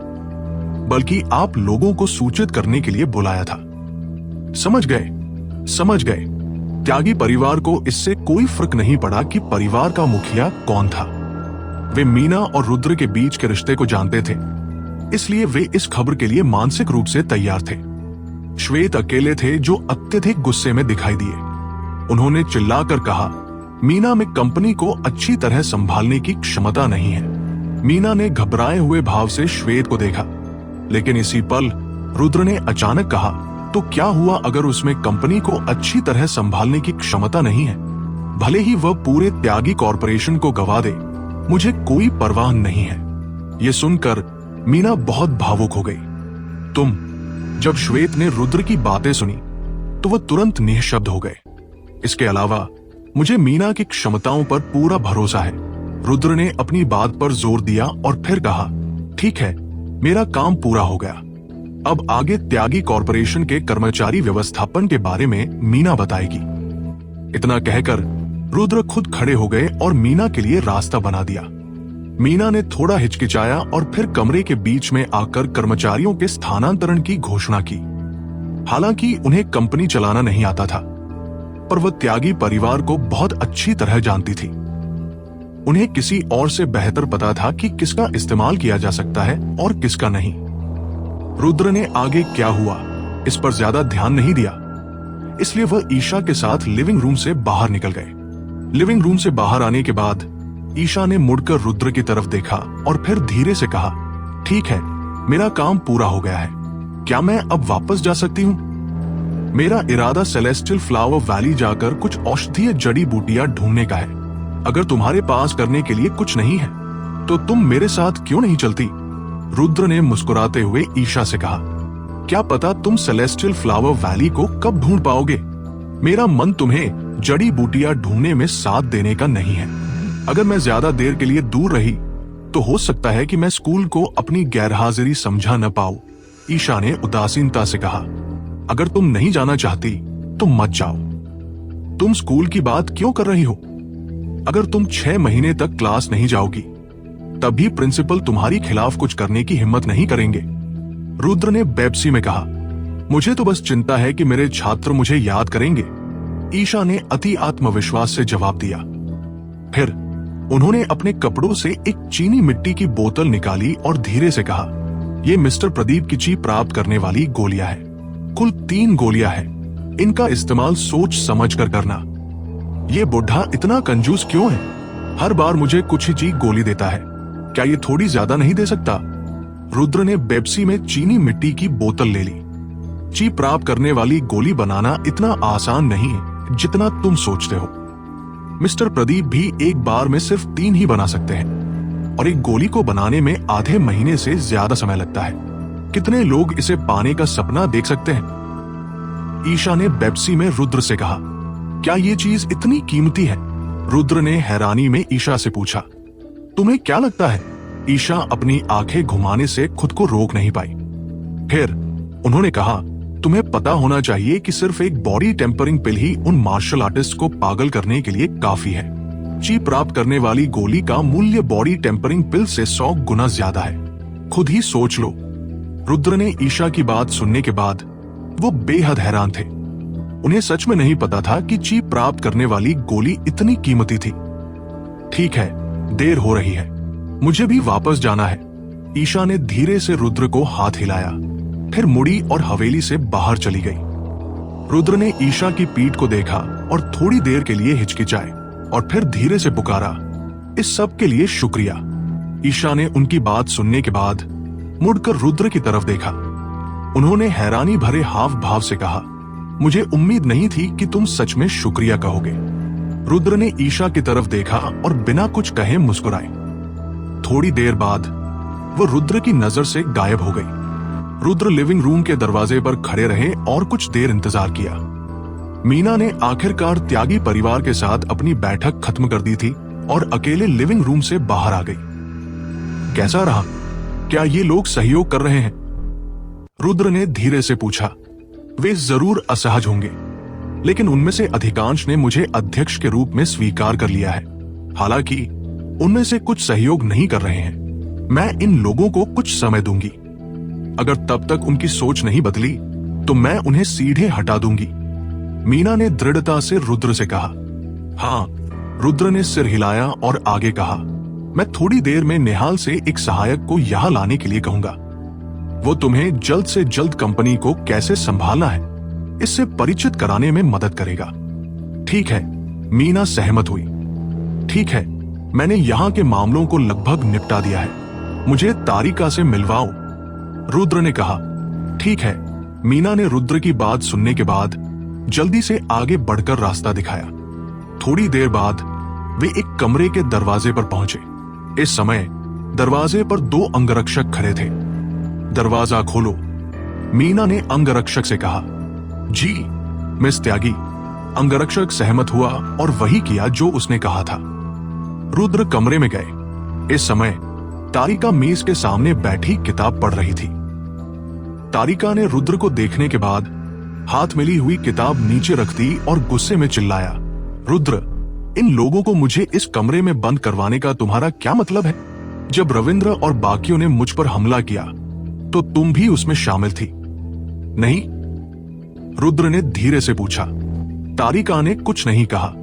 बल्कि आप लोगों को सूचित करने के लिए बुलाया था। समझ गए? समझ गए। त्यागी परिवार को इससे कोई फर्क नहीं पड़ा कि परिवार का मुखिया कौन था। वे मीना और रुद्र के बीच के रिश्ते को जानते थे, इसलिए वे इस खबर के लिए मानसिक रूप से तैयार थे। श्वेत अकेले थे जो अत्यधिक गुस्से में दिखाई दिए। उन्होंने चिल्लाकर कहा, मीना में कंपनी को अच्छी तरह संभालने की क्षमता नहीं है। मीना ने घबराए हुए भाव से श्वेत को देखा, लेकिन इसी पल रुद्र ने अचानक कहा, तो क्या हुआ अगर उसमें कंपनी को अच्छी तरह संभालने की क्षमता नहीं है? भले ही वह पूरे त्यागी कॉरपोरेशन को गवा दे, मुझे कोई परवाह नहीं है। यह सुनकर मीना बहुत भावुक हो गई। जब श्वेत ने रुद्र की बातें सुनी तो वह तुरंत निःशब्द हो गए। इसके अलावा मुझे मीना की क्षमताओं पर पूरा भरोसा है। रुद्र ने अपनी बात पर जोर दिया और फिर कहा, ठीक है, मेरा काम पूरा हो गया। अब आगे त्यागी कॉरपोरेशन के कर्मचारी व्यवस्थापन के बारे में मीना बताएगी। इतना कहकर रुद्र खुद खड़े हो गए और मीना के लिए रास्ता बना दिया। मीना ने थोड़ा हिचकिचाया और फिर कमरे के बीच में आकर कर्मचारियों के स्थानांतरण की घोषणा की। हालांकि उन्हें कंपनी चलाना नहीं आता था, पर वह त्यागी परिवार को बहुत अच्छी तरह जानती थी। उन्हें किसी और से बेहतर पता था कि किसका इस्तेमाल किया जा सकता है और किसका नहीं। रुद्र ने आगे क्या हुआ इस पर ज्यादा ध्यान नहीं दिया, इसलिए वह ईशा के साथ लिविंग रूम से बाहर निकल गए। लिविंग रूम से बाहर आने के बाद ईशा ने मुड़कर रुद्र की तरफ देखा और फिर धीरे से कहा, ठीक है, मेरा काम पूरा हो गया है। क्या मैं अब वापस जा सकती हूँ? मेरा इरादा सेलेस्टियल फ्लावर वैली जाकर कुछ औषधीय जड़ी बूटियां ढूंढने का है। अगर तुम्हारे पास करने के लिए कुछ नहीं है तो तुम मेरे साथ क्यों नहीं चलती? रुद्र ने मुस्कुराते हुए ईशा से कहा, क्या पता तुम सेलेस्टियल फ्लावर वैली को कब ढूंढ पाओगे। मेरा मन तुम्हें जड़ी बूटियां ढूंढने में साथ देने का नहीं है। अगर मैं ज्यादा देर के लिए दूर रही तो हो सकता है कि मैं स्कूल को अपनी गैरहाजिरी समझा न पाऊं। ईशा ने उदासीनता से कहा, अगर तुम नहीं जाना चाहती तो मत जाओ। तुम स्कूल की बात क्यों कर रही हो? अगर तुम 6 महीने तक क्लास नहीं जाओगी तभी प्रिंसिपल तुम्हारी खिलाफ कुछ करने की हिम्मत नहीं करेंगे। रुद्र ने बेपसी में कहा, मुझे तो बस चिंता है कि मेरे छात्र मुझे याद करेंगे। ईशा ने अति आत्मविश्वास से जवाब दिया। फिर उन्होंने अपने कपड़ों से एक चीनी मिट्टी की बोतल निकाली और धीरे से कहा, ये मिस्टर प्रदीप की ची प्राप्त करने वाली गोलियां हैं। कुल 3 गोलियां हैं। इनका इस्तेमाल सोच समझ कर करना। ये बुढ़ा इतना कंजूस क्यों है? हर बार मुझे कुछ ही ची गोली देता है। क्या ये थोड़ी ज्यादा नहीं दे सकता? रुद्र ने बेप्सी में चीनी मिट्टी की बोतल ले ली। ची प्राप्त करने वाली गोली बनाना इतना आसान नहीं है जितना तुम सोचते हो। मिस्टर प्रदीप भी एक बार में सिर्फ 3 ही बना सकते हैं और एक गोली को बनाने में आधे महीने से ज्यादा समय लगता है। कितने लोग इसे पाने का सपना देख सकते हैं? ईशा ने बेप्सी में रुद्र से कहा, क्या ये चीज इतनी कीमती है? रुद्र ने हैरानी में ईशा से पूछा, तुम्हें क्या लगता है? ईशा अपनी आंखें घुमाने से खुद को रोक नहीं पाई। फिर उन्होंने कहा, तुम्हें पता होना चाहिए कि सिर्फ एक बॉडी टेम्परिंग पिल ही उन मार्शल आर्टिस्ट को पागल करने के लिए काफी है। ची प्राप्त करने वाली गोली का मूल्य बॉडी टेम्परिंग पिल से 100 गुना ज्यादा है। खुद ही सोच लो। रुद्र ने ईशा की बात सुनने के बाद वो बेहद हैरान थे। उन्हें सच में नहीं पता था कि ची प्राप्त करने वाली गोली इतनी कीमती थी। ठीक है, देर हो रही है, मुझे भी वापस जाना है। ईशा ने धीरे से रुद्र को हाथ हिलाया, फिर मुड़ी और हवेली से बाहर चली गई। रुद्र ने ईशा की पीठ को देखा और थोड़ी देर के लिए हिचकिचाए और फिर धीरे से पुकारा, इस सब के लिए शुक्रिया। ईशा ने उनकी बात सुनने के बाद मुड़कर रुद्र की तरफ देखा। उन्होंने हैरानी भरे हाव भाव से कहा, मुझे उम्मीद नहीं थी कि तुम सच में शुक्रिया कहोगे। रुद्र ने ईशा की तरफ देखा और बिना कुछ कहे मुस्कुराए। थोड़ी देर बाद वो रुद्र की नजर से गायब हो गई। रुद्र लिविंग रूम के दरवाजे पर खड़े रहे और कुछ देर इंतजार किया। मीना ने आखिरकार त्यागी परिवार के साथ अपनी बैठक खत्म कर दी थी और अकेले लिविंग रूम से बाहर आ गई। कैसा रहा? क्या ये लोग सहयोग कर रहे हैं? रुद्र ने धीरे से पूछा। वे जरूर असहज होंगे, लेकिन उनमें से अधिकांश ने मुझे अध्यक्ष के रूप में स्वीकार कर लिया है। हालांकि उनमें से कुछ सहयोग नहीं कर रहे हैं। मैं इन लोगों को कुछ समय दूंगी। अगर तब तक उनकी सोच नहीं बदली तो मैं उन्हें सीधे हटा दूंगी। मीना ने दृढ़ता से रुद्र से कहा। हाँ, रुद्र ने सिर हिलाया और आगे कहा, मैं थोड़ी देर में निहाल से एक सहायक को यहां लाने के लिए कहूंगा। वो तुम्हें जल्द से जल्द कंपनी को कैसे संभालना है इससे परिचित कराने में मदद करेगा। ठीक है, मीना सहमत हुई। ठीक है, मैंने यहां के मामलों को लगभग निपटा दिया है, मुझे तारिका से मिलवाओ, रुद्र ने कहा। ठीक है, मीना ने रुद्र की बात सुनने के बाद जल्दी से आगे बढ़कर रास्ता दिखाया। थोड़ी देर बाद वे एक कमरे के दरवाजे पर पहुंचे। इस समय दरवाजे पर 2 अंगरक्षक खड़े थे। दरवाजा खोलो, मीना ने अंगरक्षक से कहा। जी मिस त्यागी, अंगरक्षक सहमत हुआ और वही किया जो उसने कहा था। रुद्र कमरे में गए। इस समय तारिका मेज के सामने बैठी किताब पढ़ रही थी। तारिका ने रुद्र को देखने के बाद हाथ मिली हुई किताब नीचे रख दी और गुस्से में चिल्लाया, रुद्र, इन लोगों को मुझे इस कमरे में बंद करवाने का तुम्हारा क्या मतलब है? जब रविंद्र और बाकियों ने मुझ पर हमला किया तो तुम भी उसमें शामिल थी, नहीं? रुद्र ने धीरे से पूछा। तारिका ने कुछ नहीं कहा।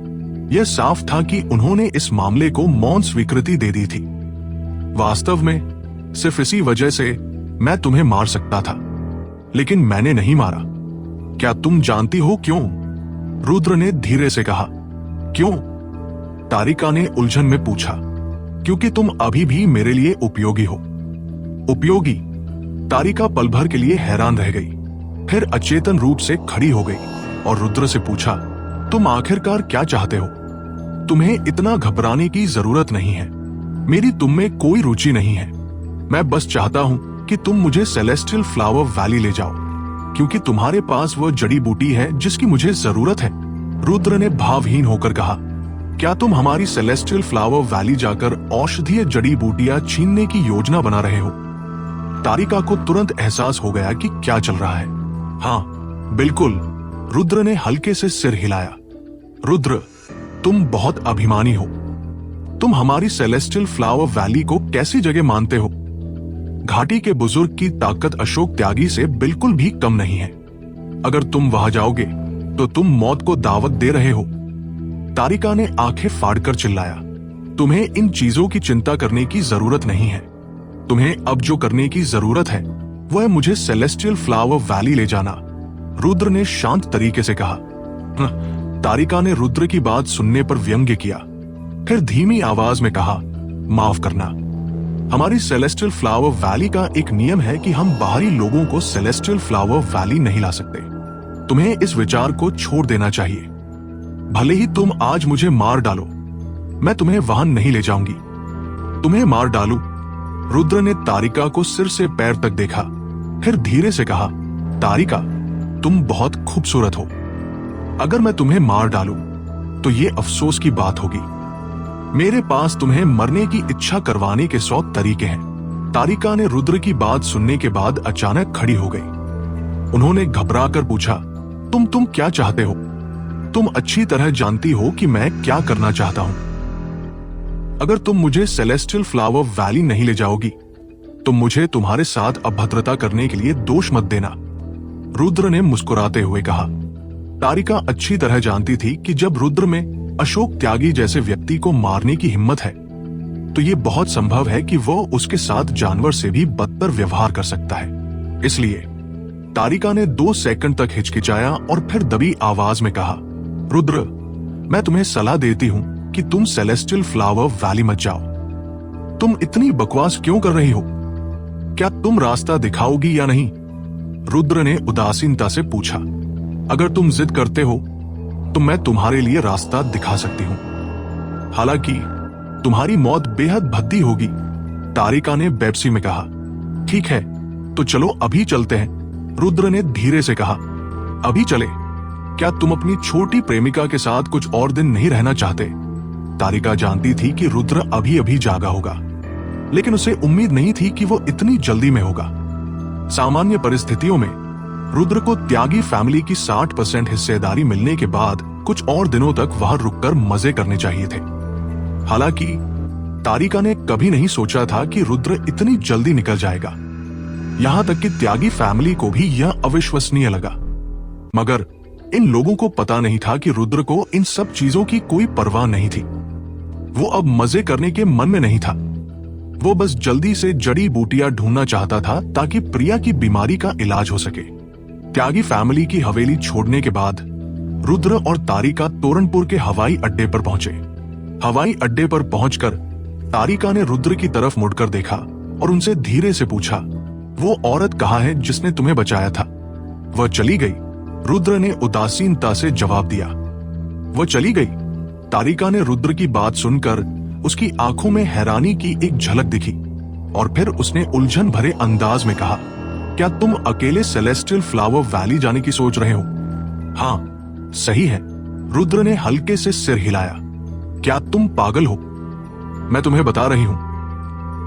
यह साफ था कि उन्होंने इस मामले को मौन स्वीकृति दे दी थी। वास्तव में सिर्फ इसी वजह से मैं तुम्हें मार सकता था, लेकिन मैंने नहीं मारा। क्या तुम जानती हो क्यों? रुद्र ने धीरे से कहा। क्यों? तारिका ने उलझन में पूछा। क्योंकि तुम अभी भी मेरे लिए उपयोगी हो। उपयोगी? तारिका पल भर के लिए हैरान रह गई, फिर अचेतन रूप से खड़ी हो गई और रुद्र से पूछा, तुम आखिरकार क्या चाहते हो? तुम्हें इतना घबराने की जरूरत नहीं है, मेरी तुम में कोई रुचि नहीं है। मैं बस चाहता हूं कि तुम मुझे सेलेस्टियल फ्लावर वैली ले जाओ, क्योंकि तुम्हारे पास वह जड़ी बूटी है जिसकी मुझे जरूरत है। रुद्र ने भावहीन होकर कहा, क्या तुम हमारी सेलेस्टियल फ्लावर वैली जाकर औषधीय जड़ी बूटियां छीनने की योजना बना रहे हो? तारिका को तुरंत एहसास हो गया कि क्या चल रहा है। हाँ बिल्कुल, रुद्र ने हल्के से सिर हिलाया। रुद्र, तुम बहुत अभिमानी हो। तुम हमारी सेलेस्टियल फ्लावर वैली को कैसी जगह मानते हो? घाटी के बुजुर्ग की ताकत अशोक त्यागी से बिल्कुल भी कम नहीं है। अगर तुम वहां जाओगे तो तुम मौत को दावत दे रहे हो। तारिका ने आंखें फाड़कर चिल्लाया, तुम्हें इन चीजों की चिंता करने की जरूरत नहीं है। तुम्हें अब जो करने की जरूरत है वह है मुझे सेलेस्टियल फ्लावर वैली ले जाना, रुद्र ने शांत तरीके से कहा। तारिका ने रुद्र की बात सुनने पर व्यंग्य किया, फिर धीमी आवाज में कहा, माफ करना, हमारी सेलेस्टियल फ्लावर वैली का एक नियम है कि हम बाहरी लोगों को सेलेस्टियल फ्लावर वैली नहीं ला सकते। तुम्हें इस विचार को छोड़ देना चाहिए। भले ही तुम आज मुझे मार डालो, मैं तुम्हें वहां नहीं ले जाऊंगी। तुम्हें मार डालूं? रुद्र ने तारिका को सिर से पैर तक देखा, फिर धीरे से कहा, तारिका, तुम बहुत खूबसूरत हो। अगर मैं तुम्हें मार डालूं तो ये अफसोस की बात होगी। मेरे पास तुम्हें मरने की इच्छा करवाने के 100 तरीके हैं। तारिका ने रुद्र की बात सुनने के बाद अचानक खड़ी हो गई। उन्होंने घबराकर पूछा, तुम क्या चाहते हो? तुम अच्छी तरह जानती हो कि मैं क्या करना चाहता हूं। अगर तुम मुझे सेलेस्टियल फ्लावर वैली नहीं ले जाओगी तो मुझे तुम्हारे साथ अभद्रता करने के लिए दोष मत देना, रुद्र ने मुस्कुराते हुए कहा। तारिका अच्छी तरह जानती थी कि जब रुद्र में अशोक त्यागी जैसे व्यक्ति को मारने की हिम्मत है तो ये बहुत संभव है कि वो उसके साथ जानवर से भी बदतर व्यवहार कर सकता है। इसलिए तारिका ने 2 सेकंड तक हिचकिचाया और फिर दबी आवाज में कहा, रुद्र, मैं तुम्हें सलाह देती हूं कि तुम सेलेस्टियल फ्लावर वैली मत जाओ। तुम इतनी बकवास क्यों कर रही हो? क्या तुम रास्ता दिखाओगी या नहीं? रुद्र ने उदासीनता से पूछा। अगर तुम जिद करते हो तो मैं तुम्हारे लिए रास्ता दिखा सकती हूं, हालांकि तुम्हारी मौत बेहद भद्दी होगी, तारिका ने बेपसी में कहा। ठीक है, तो चलो अभी चलते हैं, रुद्र ने धीरे से कहा। अभी चले? क्या तुम अपनी छोटी प्रेमिका के साथ कुछ और दिन नहीं रहना चाहते? तारिका जानती थी कि रुद्र अभी अभी जागा होगा, लेकिन उसे उम्मीद नहीं थी कि वो इतनी जल्दी में होगा। सामान्य परिस्थितियों में रुद्र को त्यागी फैमिली की 60% हिस्सेदारी मिलने के बाद कुछ और दिनों तक वहां रुककर मजे करने चाहिए थे। हालांकि तारिका ने कभी नहीं सोचा था कि रुद्र इतनी जल्दी निकल जाएगा। यहां तक कि त्यागी फैमिली को भी यह अविश्वसनीय लगा। मगर इन लोगों को पता नहीं था कि रुद्र को इन सब चीजों की कोई परवाह नहीं थी। वो अब मजे करने के मन में नहीं था। वो बस जल्दी से जड़ी बूटियां ढूंढना चाहता था ताकि प्रिया की बीमारी का इलाज हो सके। त्यागी फैमिली की हवेली छोड़ने के बाद रुद्र और तारिका तोरणपुर के हवाई अड्डे पर पहुंचे। हवाई अड्डे पर पहुंचकर तारिका ने रुद्र की तरफ मुड़कर देखा और उनसे धीरे से पूछा, वो औरत कहाँ है जिसने तुम्हें बचाया था? वह चली गई, रुद्र ने उदासीनता से जवाब दिया। वह चली गई? तारिका ने रुद्र की बात सुनकर उसकी आंखों में हैरानी की एक झलक दिखी और फिर उसने उलझन भरे अंदाज में कहा, क्या तुम अकेले सेलेस्टियल फ्लावर वैली जाने की सोच रहे हो? हाँ, सही है। रुद्र ने हल्के से सिर हिलाया। क्या तुम पागल हो? मैं तुम्हें बता रही हूं,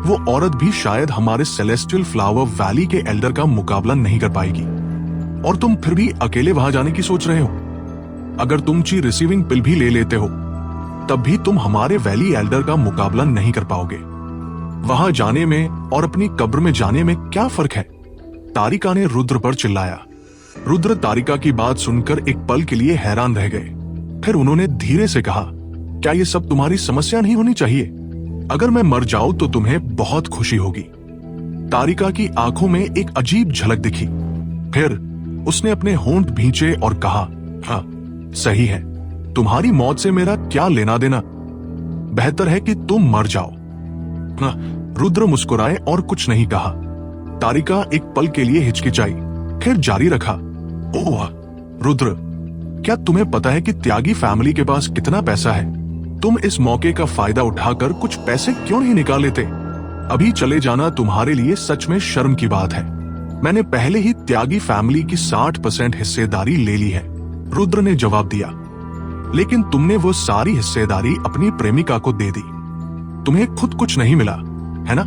वो औरत भी शायद हमारे सेलेस्टियल फ्लावर वैली के एल्डर का मुकाबला नहीं कर पाएगी और तुम फिर भी अकेले वहां जाने की सोच रहे हो। अगर तुम ची रिसीविंग पिल भी ले लेते हो तब भी तुम हमारे वैली एल्डर का मुकाबला नहीं कर पाओगे। वहां जाने में और अपनी कब्र में जाने में क्या फर्क है? तारिका ने रुद्र पर चिल्लाया। रुद्र तारिका की बात सुनकर एक पल के लिए हैरान रह गए। फिर उन्होंने धीरे से कहा, क्या ये सब तुम्हारी समस्या नहीं होनी चाहिए? अगर मैं मर जाऊं तो तुम्हें बहुत खुशी होगी। तारिका की आंखों में एक अजीब झलक दिखी। फिर उसने अपने होंठ भींचे और कहा, हाँ सही है, तुम्हारी मौत से मेरा क्या लेना देना? बेहतर है कि तुम मर जाओ। रुद्र मुस्कुराए और कुछ नहीं कहा। तारिका एक पल के लिए हिचकिचाई, फिर जारी रखा, ओह रुद्र, क्या तुम्हें पता है कि त्यागी फैमिली के पास कितना पैसा है? तुम इस मौके का फायदा उठाकर कुछ पैसे क्यों नहीं निकाल लेते? अभी चले जाना तुम्हारे लिए सच में शर्म की बात है। मैंने पहले ही त्यागी फैमिली की 60% हिस्सेदारी ले ली है, रुद्र ने जवाब दिया। लेकिन तुमने वो सारी हिस्सेदारी अपनी प्रेमिका को दे दी। तुम्हें खुद कुछ नहीं मिला, है ना?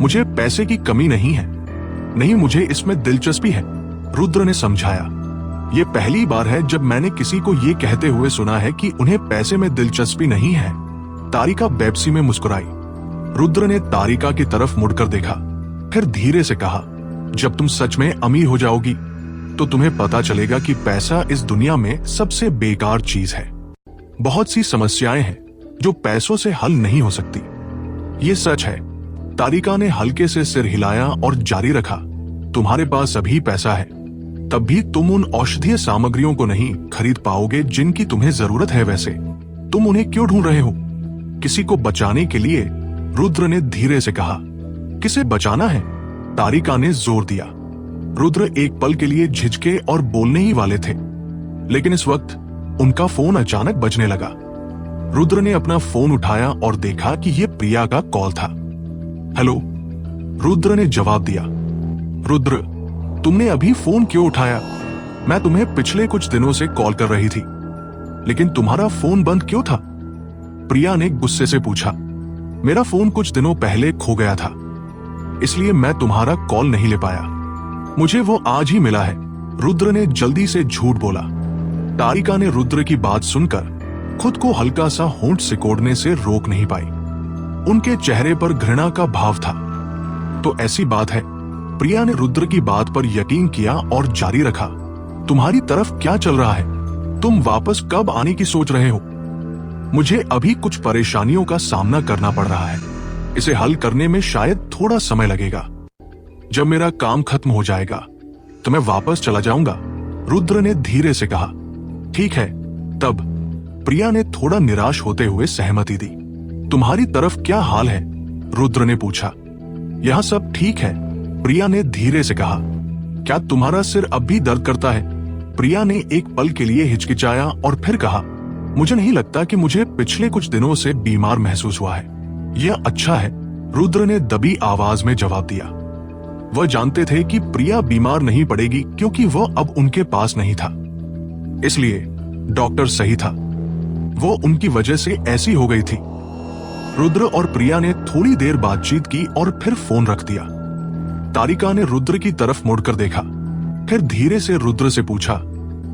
मुझे पैसे की कमी नहीं है, नहीं मुझे इसमें दिलचस्पी है, रुद्र ने समझाया। ये पहली बार है जब मैंने किसी को ये कहते हुए सुना है कि उन्हें पैसे में दिलचस्पी नहीं है। तारिका बेपसी में मुस्कुराई। रुद्र ने तारिका की तरफ मुड़कर देखा, फिर धीरे से कहा, जब तुम सच में अमीर हो जाओगी तो तुम्हें पता चलेगा कि पैसा इस दुनिया में सबसे बेकार चीज है। बहुत सी समस्याएं हैं जो पैसों से हल नहीं हो सकती, ये सच है। तारिका ने हल्के से सिर हिलाया और जारी रखा, तुम्हारे पास अभी पैसा है, तब भी तुम उन औषधीय सामग्रियों को नहीं खरीद पाओगे जिनकी तुम्हें जरूरत है। वैसे तुम उन्हें क्यों ढूंढ रहे हो? किसी को बचाने के लिए, रुद्र ने धीरे से कहा। किसे बचाना है? तारिका ने जोर दिया। रुद्र एक पल के लिए झिझके और बोलने ही वाले थे, लेकिन इस वक्त उनका फोन अचानक बजने लगा। रुद्र ने अपना फोन उठाया और देखा कि यह प्रिया का कॉल था। हेलो, रुद्र ने जवाब दिया। रुद्र, तुमने अभी फोन क्यों उठाया? मैं तुम्हें पिछले कुछ दिनों से कॉल कर रही थी, लेकिन तुम्हारा फोन बंद क्यों था? प्रिया ने गुस्से से पूछा। मेरा फोन कुछ दिनों पहले खो गया था, इसलिए मैं तुम्हारा कॉल नहीं ले पाया। मुझे वो आज ही मिला है, रुद्र ने जल्दी से झूठ बोला। तारिका ने रुद्र की बात सुनकर खुद को हल्का सा होंठ सिकोड़ने से रोक नहीं पाई। उनके चेहरे पर घृणा का भाव था। तो ऐसी बात है, प्रिया ने रुद्र की बात पर यकीन किया और जारी रखा, तुम्हारी तरफ क्या चल रहा है? तुम वापस कब आने की सोच रहे हो? मुझे अभी कुछ परेशानियों का सामना करना पड़ रहा है, इसे हल करने में शायद थोड़ा समय लगेगा। जब मेरा काम खत्म हो जाएगा तो मैं वापस चला जाऊंगा, रुद्र ने धीरे से कहा। ठीक है, तब प्रिया ने थोड़ा निराश होते हुए सहमति दी। तुम्हारी तरफ क्या हाल है? रुद्र ने पूछा। यह सब ठीक है, प्रिया ने धीरे से कहा। क्या तुम्हारा सिर अब भी दर्द करता है? प्रिया ने एक पल के लिए हिचकिचाया और फिर कहा, मुझे नहीं लगता कि मुझे पिछले कुछ दिनों से बीमार महसूस हुआ है। यह अच्छा है, रुद्र ने दबी आवाज में जवाब दिया। वह जानते थे कि प्रिया बीमार नहीं पड़ेगी क्योंकि वह अब उनके पास नहीं था, इसलिए डॉक्टर सही था, वो उनकी वजह से ऐसी हो गई थी। रुद्र और प्रिया ने थोड़ी देर बातचीत की और फिर फोन रख दिया। तारिका ने रुद्र की तरफ मुड़कर देखा, फिर धीरे से रुद्र से पूछा,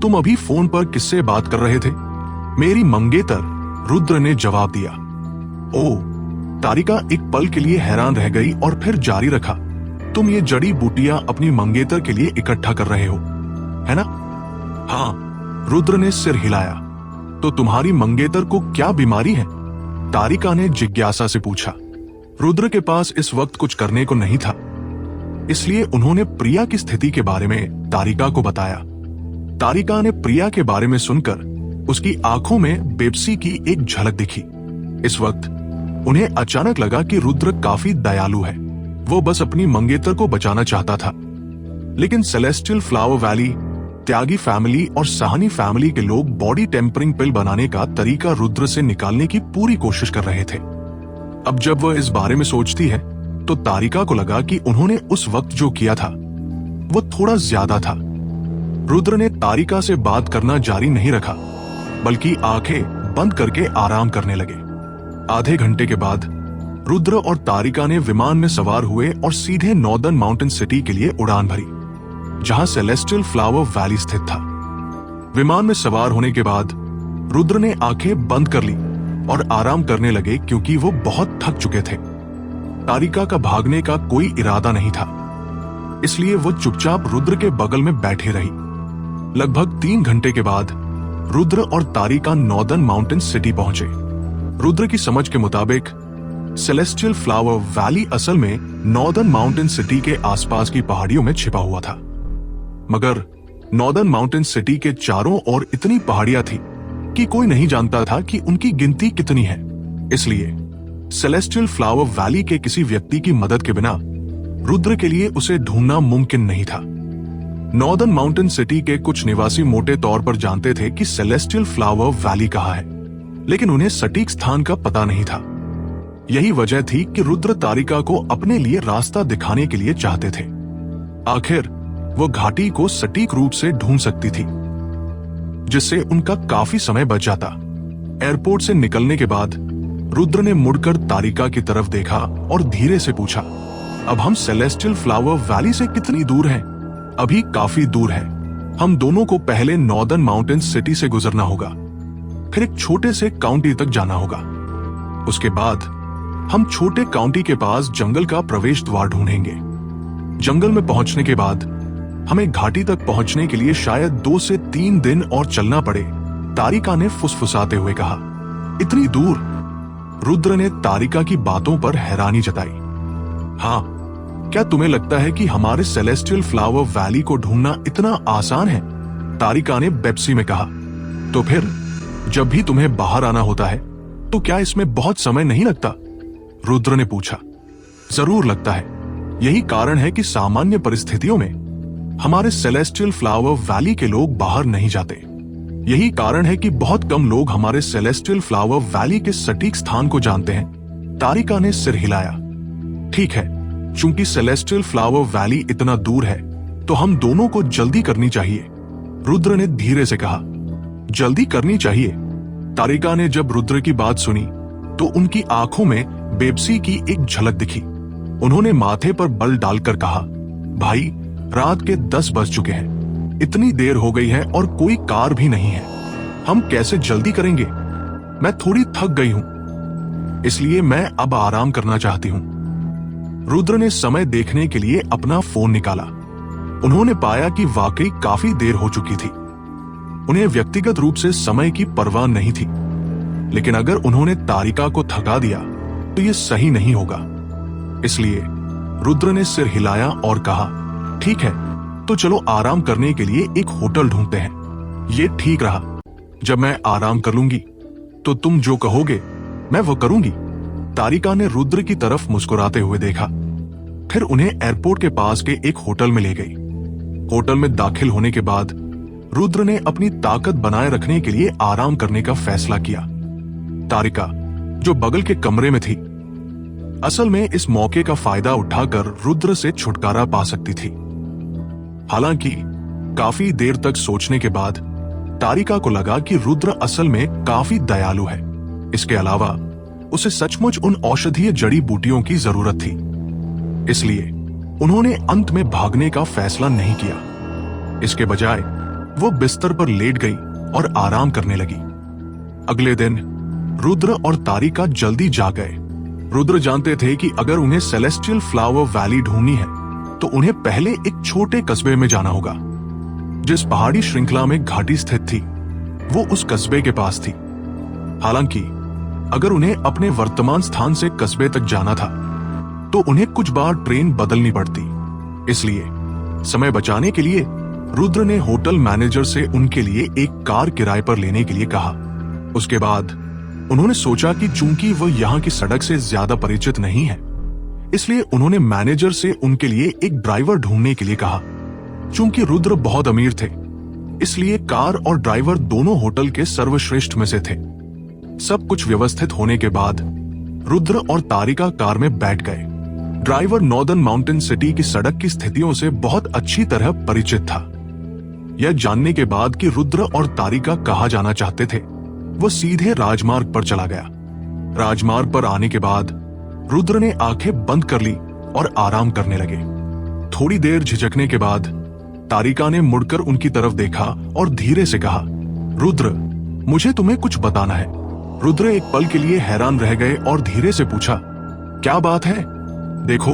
तुम अभी फोन पर किससे बात कर रहे थे? मेरी मंगेतर, रुद्र ने जवाब दिया। ओह, तारिका एक पल के लिए हैरान रह गई और फिर जारी रखा, तुम ये जड़ी बूटियां अपनी मंगेतर के लिए इकट्ठा कर रहे हो, है ना? हाँ, रुद्र ने सिर हिलाया। तो तुम्हारी मंगेतर को क्या बीमारी है? तारिका ने जिज्ञासा से पूछा। रुद्र के पास इस वक्त कुछ करने को नहीं था, इसलिए उन्होंने प्रिया की स्थिति के बारे में तारिका को बताया। तारिका ने प्रिया के बारे में सुनकर उसकी आंखों में बेबसी की एक झलक दिखी। इस वक्त उन्हें अचानक लगा कि रुद्र काफी दयालु है। वो बस अपनी मंगेतर को बचाना चाहता था। लेकिन सेलेस्टियल फ्लावर वैली, त्यागी फैमिली और साहनी फैमिली के लोग बॉडी टेम्परिंग पिल बनाने का तरीका रुद्र से निकालने की पूरी कोशिश कर रहे थे। अब जब वह इस बारे में सोचती है तो तारिका को लगा कि उन्होंने उस वक्त जो किया था वो थोड़ा ज्यादा था। रुद्र ने तारिका से बात करना जारी नहीं रखा, बल्कि आंखें बंद करके आराम करने लगे। आधे घंटे के बाद रुद्र और तारिका ने विमान में सवार हुए और सीधे नॉर्दर्न माउंटेन सिटी के लिए उड़ान भरी, जहां सेलेस्टियल फ्लावर वैली स्थित था। विमान में सवार होने के बाद रुद्र ने आंखें बंद कर ली और आराम करने लगे, क्योंकि वो बहुत थक चुके थे। तारिका का भागने का कोई इरादा नहीं था, इसलिए वो चुपचाप रुद्र के बगल में बैठी रही। लगभग 3 घंटे के बाद रुद्र और तारिका नॉर्दर्न माउंटेन सिटी पहुंचे। रुद्र की समझ के मुताबिक सेलेस्टियल फ्लावर वैली असल में नॉर्दर्न माउंटेन सिटी के आसपास की पहाड़ियों में छिपा हुआ था, मगर नॉर्दर्न माउंटेन सिटी के चारों ओर इतनी पहाड़ियां थी कि कोई नहीं जानता था कि उनकी गिनती कितनी है। इसलिए सेलेस्टियल फ्लावर वैली के किसी व्यक्ति की मदद के बिना रुद्र के लिए उसे ढूंढना मुमकिन नहीं था। नॉर्दर्न माउंटेन सिटी के कुछ निवासी मोटे तौर पर जानते थे कि सेलेस्टियल फ्लावर वैली कहाँ है, लेकिन उन्हें सटीक स्थान का पता नहीं था। यही वजह थी कि रुद्र तारिका को अपने लिए रास्ता दिखाने के लिए चाहते थे। आखिर वो घाटी को सटीक रूप से ढूंढ सकती थी, जिससे उनका काफी समय बच जाता। एयरपोर्ट से निकलने के बाद रुद्र ने मुड़कर तारिका की तरफ देखा और धीरे से पूछा, अब हम सेलेस्टियल फ्लावर वैली से कितनी दूर हैं? अभी काफी दूर है। हम दोनों को पहले नॉर्दर्न माउंटेन सिटी से गुजरना होगा, फिर एक छोटे से काउंटी तक जाना होगा। उसके बाद हम छोटे काउंटी के पास जंगल का प्रवेश द्वार ढूंढेंगे। जंगल में पहुंचने के बाद हमें घाटी तक पहुंचने के लिए शायद 2 से 3 दिन और चलना पड़े, तारिका ने फुसफुसाते हुए कहा। इतनी दूर? रुद्र ने तारिका की बातों पर हैरानी जताई। हाँ, क्या तुम्हें लगता है कि हमारे सेलेस्टियल फ्लावर वैली को ढूंढना इतना आसान है? तारिका ने बेप्सी में कहा। तो फिर जब भी तुम्हें बाहर आना होता है तो क्या इसमें बहुत समय नहीं लगता? रुद्र ने पूछा। जरूर लगता है। यही कारण है कि सामान्य परिस्थितियों में हमारे सेलेस्टियल फ्लावर वैली के लोग बाहर नहीं जाते। यही कारण है कि बहुत कम लोग हमारे सेलेस्टियल फ्लावर वैली के सटीक स्थान को जानते हैं। तारिका ने सिर हिलाया। ठीक है, चूंकि सेलेस्टियल फ्लावर वैली इतना दूर है तो हम दोनों को जल्दी करनी चाहिए, रुद्र ने धीरे से कहा। जल्दी करनी चाहिए? तारिका ने जब रुद्र की बात सुनी तो उनकी आंखों में बेबसी की एक झलक दिखी। उन्होंने माथे पर बल डालकर कहा, भाई, रात के 10 बज चुके हैं, इतनी देर हो गई है और कोई कार भी नहीं है। हम कैसे जल्दी करेंगे? मैं थोड़ी थक गई हूं, इसलिए मैं अब आराम करना चाहती हूं। रुद्र ने समय देखने के लिए अपना फोन निकाला। उन्होंने पाया कि वाकई काफी देर हो चुकी थी। उन्हें व्यक्तिगत रूप से समय की परवाह नहीं थी, लेकिन अगर उन्होंने तारिका को थका दिया तो यह सही नहीं होगा। इसलिए रुद्र ने सिर हिलाया और कहा, ठीक है, तो चलो आराम करने के लिए एक होटल ढूंढते हैं। ये ठीक रहा। जब मैं आराम कर लूंगी तो तुम जो कहोगे मैं वो करूंगी। तारिका ने रुद्र की तरफ मुस्कुराते हुए देखा, फिर उन्हें एयरपोर्ट के पास के एक होटल में ले गई। होटल में दाखिल होने के बाद रुद्र ने अपनी ताकत बनाए रखने के लिए आराम करने का फैसला किया। तारिका, जो बगल के कमरे में थी, असल में इस मौके का फायदा उठाकर रुद्र से छुटकारा पा सकती थी। हालांकि काफी देर तक सोचने के बाद तारिका को लगा कि रुद्र असल में काफी दयालु है। इसके अलावा उसे सचमुच उन औषधीय जड़ी बूटियों की जरूरत थी। इसलिए उन्होंने अंत में भागने का फैसला नहीं किया। इसके बजाय वो बिस्तर पर लेट गई और आराम करने लगी। अगले दिन रुद्र और तारिका जल्दी जाग गए। रुद्र जानते थे कि अगर उन्हें सेलेस्टियल फ्लावर वैली ढूंढनी है तो उन्हें पहले एक छोटे कस्बे में जाना होगा, जिस पहाड़ी श्रृंखला में घाटी स्थित थी। वो उस कस्बे के पास थी। हालांकि अगर उन्हें अपने वर्तमान स्थान से कस्बे तक जाना था तो उन्हें कुछ बार ट्रेन बदलनी पड़ती। इसलिए समय बचाने के लिए रुद्र ने होटल मैनेजर से उनके लिए एक कार किराए पर लेने के लिए कहा। उसके बाद उन्होंने सोचा कि चूंकि वह यहाँ की सड़क से ज्यादा परिचित नहीं है, इसलिए उन्होंने मैनेजर से उनके लिए एक ड्राइवर ढूंढने के लिए कहा। चूंकि रुद्र बहुत अमीर थे, इसलिए कार और ड्राइवर दोनों होटल के सर्वश्रेष्ठ में से थे। सब कुछ व्यवस्थित होने के बाद रुद्र और तारिका कार में बैठ गए। ड्राइवर नॉर्दर्न माउंटेन सिटी की सड़क की स्थितियों से बहुत अच्छी तरह परिचित था। यह जानने के बाद कि रुद्र और तारिका कहाँ जाना चाहते थे, वह सीधे राजमार्ग पर चला गया। राजमार्ग पर आने के बाद रुद्र ने आंखें बंद कर ली और आराम करने लगे। थोड़ी देर झिझकने के बाद तारिका ने मुड़कर उनकी तरफ देखा और धीरे से कहा, रुद्र, मुझे तुम्हें कुछ बताना है। रुद्र एक पल के लिए हैरान रह गए और धीरे से पूछा, क्या बात है? देखो,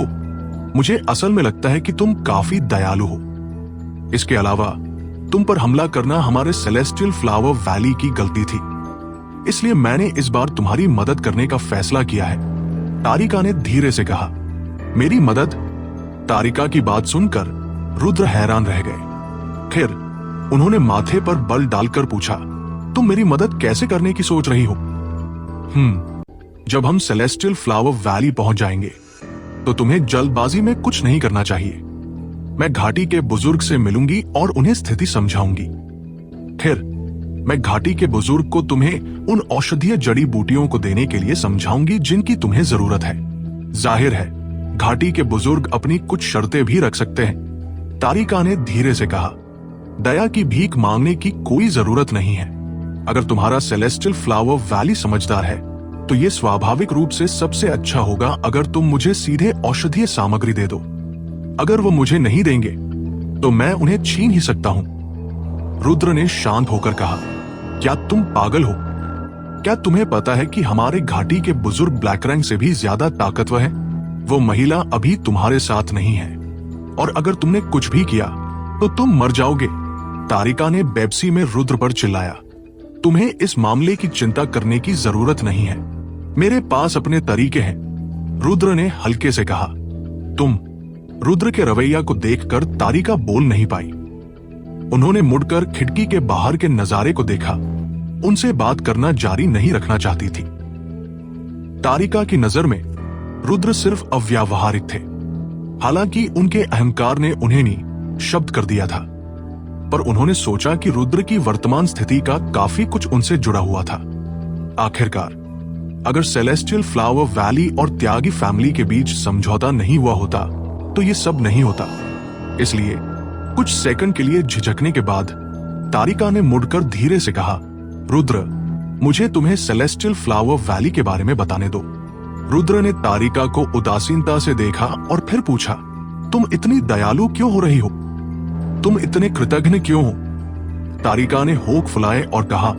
मुझे असल में लगता है कि तुम काफी दयालु हो। इसके अलावा तुम पर हमला करना हमारे सेलेस्टियल फ्लावर वैली की गलती थी, इसलिए मैंने इस बार तुम्हारी मदद करने का फैसला किया है। तारिका ने धीरे से कहा, मेरी मदद? तारिका की बात सुनकर रुद्र हैरान रह गए। फिर उन्होंने माथे पर बल डालकर पूछा, तुम मेरी मदद कैसे करने की सोच रही हो? जब हम सेलेस्टियल फ्लावर वैली पहुंच जाएंगे तो तुम्हें जल्दबाजी में कुछ नहीं करना चाहिए। मैं घाटी के बुजुर्ग से मिलूंगी और उन्हें स्थिति समझाऊंगी। फिर मैं घाटी के बुजुर्ग को तुम्हें उन औषधीय जड़ी बूटियों को देने के लिए समझाऊंगी जिनकी तुम्हें जरूरत है। जाहिर है, घाटी के बुजुर्ग अपनी कुछ शर्तें भी रख सकते हैं। तारिका ने धीरे से कहा, दया की भीख मांगने की कोई जरूरत नहीं है। अगर तुम्हारा सेलेस्टियल फ्लावर वैली समझदार है तो यह स्वाभाविक रूप से सबसे अच्छा होगा अगर तुम मुझे सीधे औषधीय सामग्री दे दो। अगर वो मुझे नहीं देंगे तो मैं उन्हें छीन ही सकता हूं। रुद्र ने शांत होकर कहा, क्या तुम पागल हो? क्या तुम्हें पता है कि हमारे घाटी के बुजुर्ग ब्लैक रैंक से भी ज्यादा ताकतवर है? वो महिला अभी तुम्हारे साथ नहीं है और अगर तुमने कुछ भी किया तो तुम मर जाओगे। तारिका ने बेबसी में रुद्र पर चिल्लाया, तुम्हें इस मामले की चिंता करने की जरूरत नहीं है, मेरे पास अपने तरीके हैं। रुद्र ने हल्के से कहा, तुम? रुद्र के रवैया को देखकर तारिका बोल नहीं पाई। उन्होंने मुड़कर खिड़की के बाहर के नजारे को देखा। उनसे बात करना जारी नहीं रखना चाहती थी। तारिका की नजर में रुद्र सिर्फ अव्यावहारिक थे। हालांकि उनके अहंकार ने उन्हें नहीं शब्द कर दिया था, पर उन्होंने सोचा कि रुद्र की वर्तमान स्थिति का काफी कुछ उनसे जुड़ा हुआ था। आखिरकार अगर सेलेस्टियल फ्लावर वैली और त्यागी फैमिली के बीच समझौता नहीं हुआ होता तो ये सब नहीं होता। इसलिए कुछ सेकंड के लिए झिझकने के बाद तारिका ने मुड़कर धीरे से कहा, रुद्र, मुझे तुम्हें सेलेस्टियल फ्लावर वैली के बारे में बताने दो। रुद्र ने तारिका को उदासीनता से देखा और फिर पूछा, तुम इतनी दयालु क्यों हो रही हो? तुम इतने कृतज्ञ क्यों हो? तारिका ने होक फुलाए और कहा,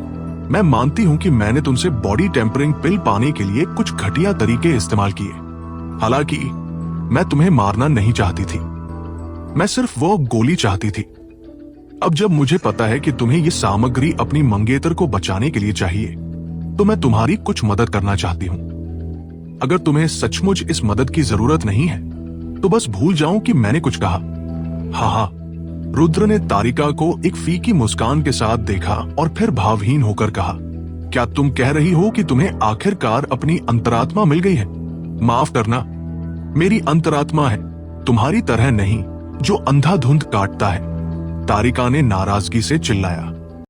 मैं मानती हूं कि मैंने तुमसे बॉडी टेम्परिंग पिल पाने के लिए कुछ घटिया तरीके इस्तेमाल किए। हालांकि मैं तुम्हें मारना नहीं चाहती थी, मैं सिर्फ वो गोली चाहती थी। अब जब मुझे पता है कि तुम्हें ये सामग्री अपनी मंगेतर को बचाने के लिए चाहिए तो मैं तुम्हारी कुछ मदद करना चाहती हूं। अगर तुम्हें सचमुच इस मदद की जरूरत नहीं है तो बस भूल जाओ कि मैंने कुछ कहा। हाँ। रुद्र ने तारिका को एक फीकी मुस्कान के साथ देखा और फिर भावहीन होकर कहा, क्या तुम कह रही हो कि तुम्हें आखिरकार अपनी अंतरात्मा मिल गई है? माफ करना, मेरी अंतरात्मा है, तुम्हारी तरह नहीं जो अंधाधुंध काटता है। तारिका ने नाराजगी से चिल्लाया।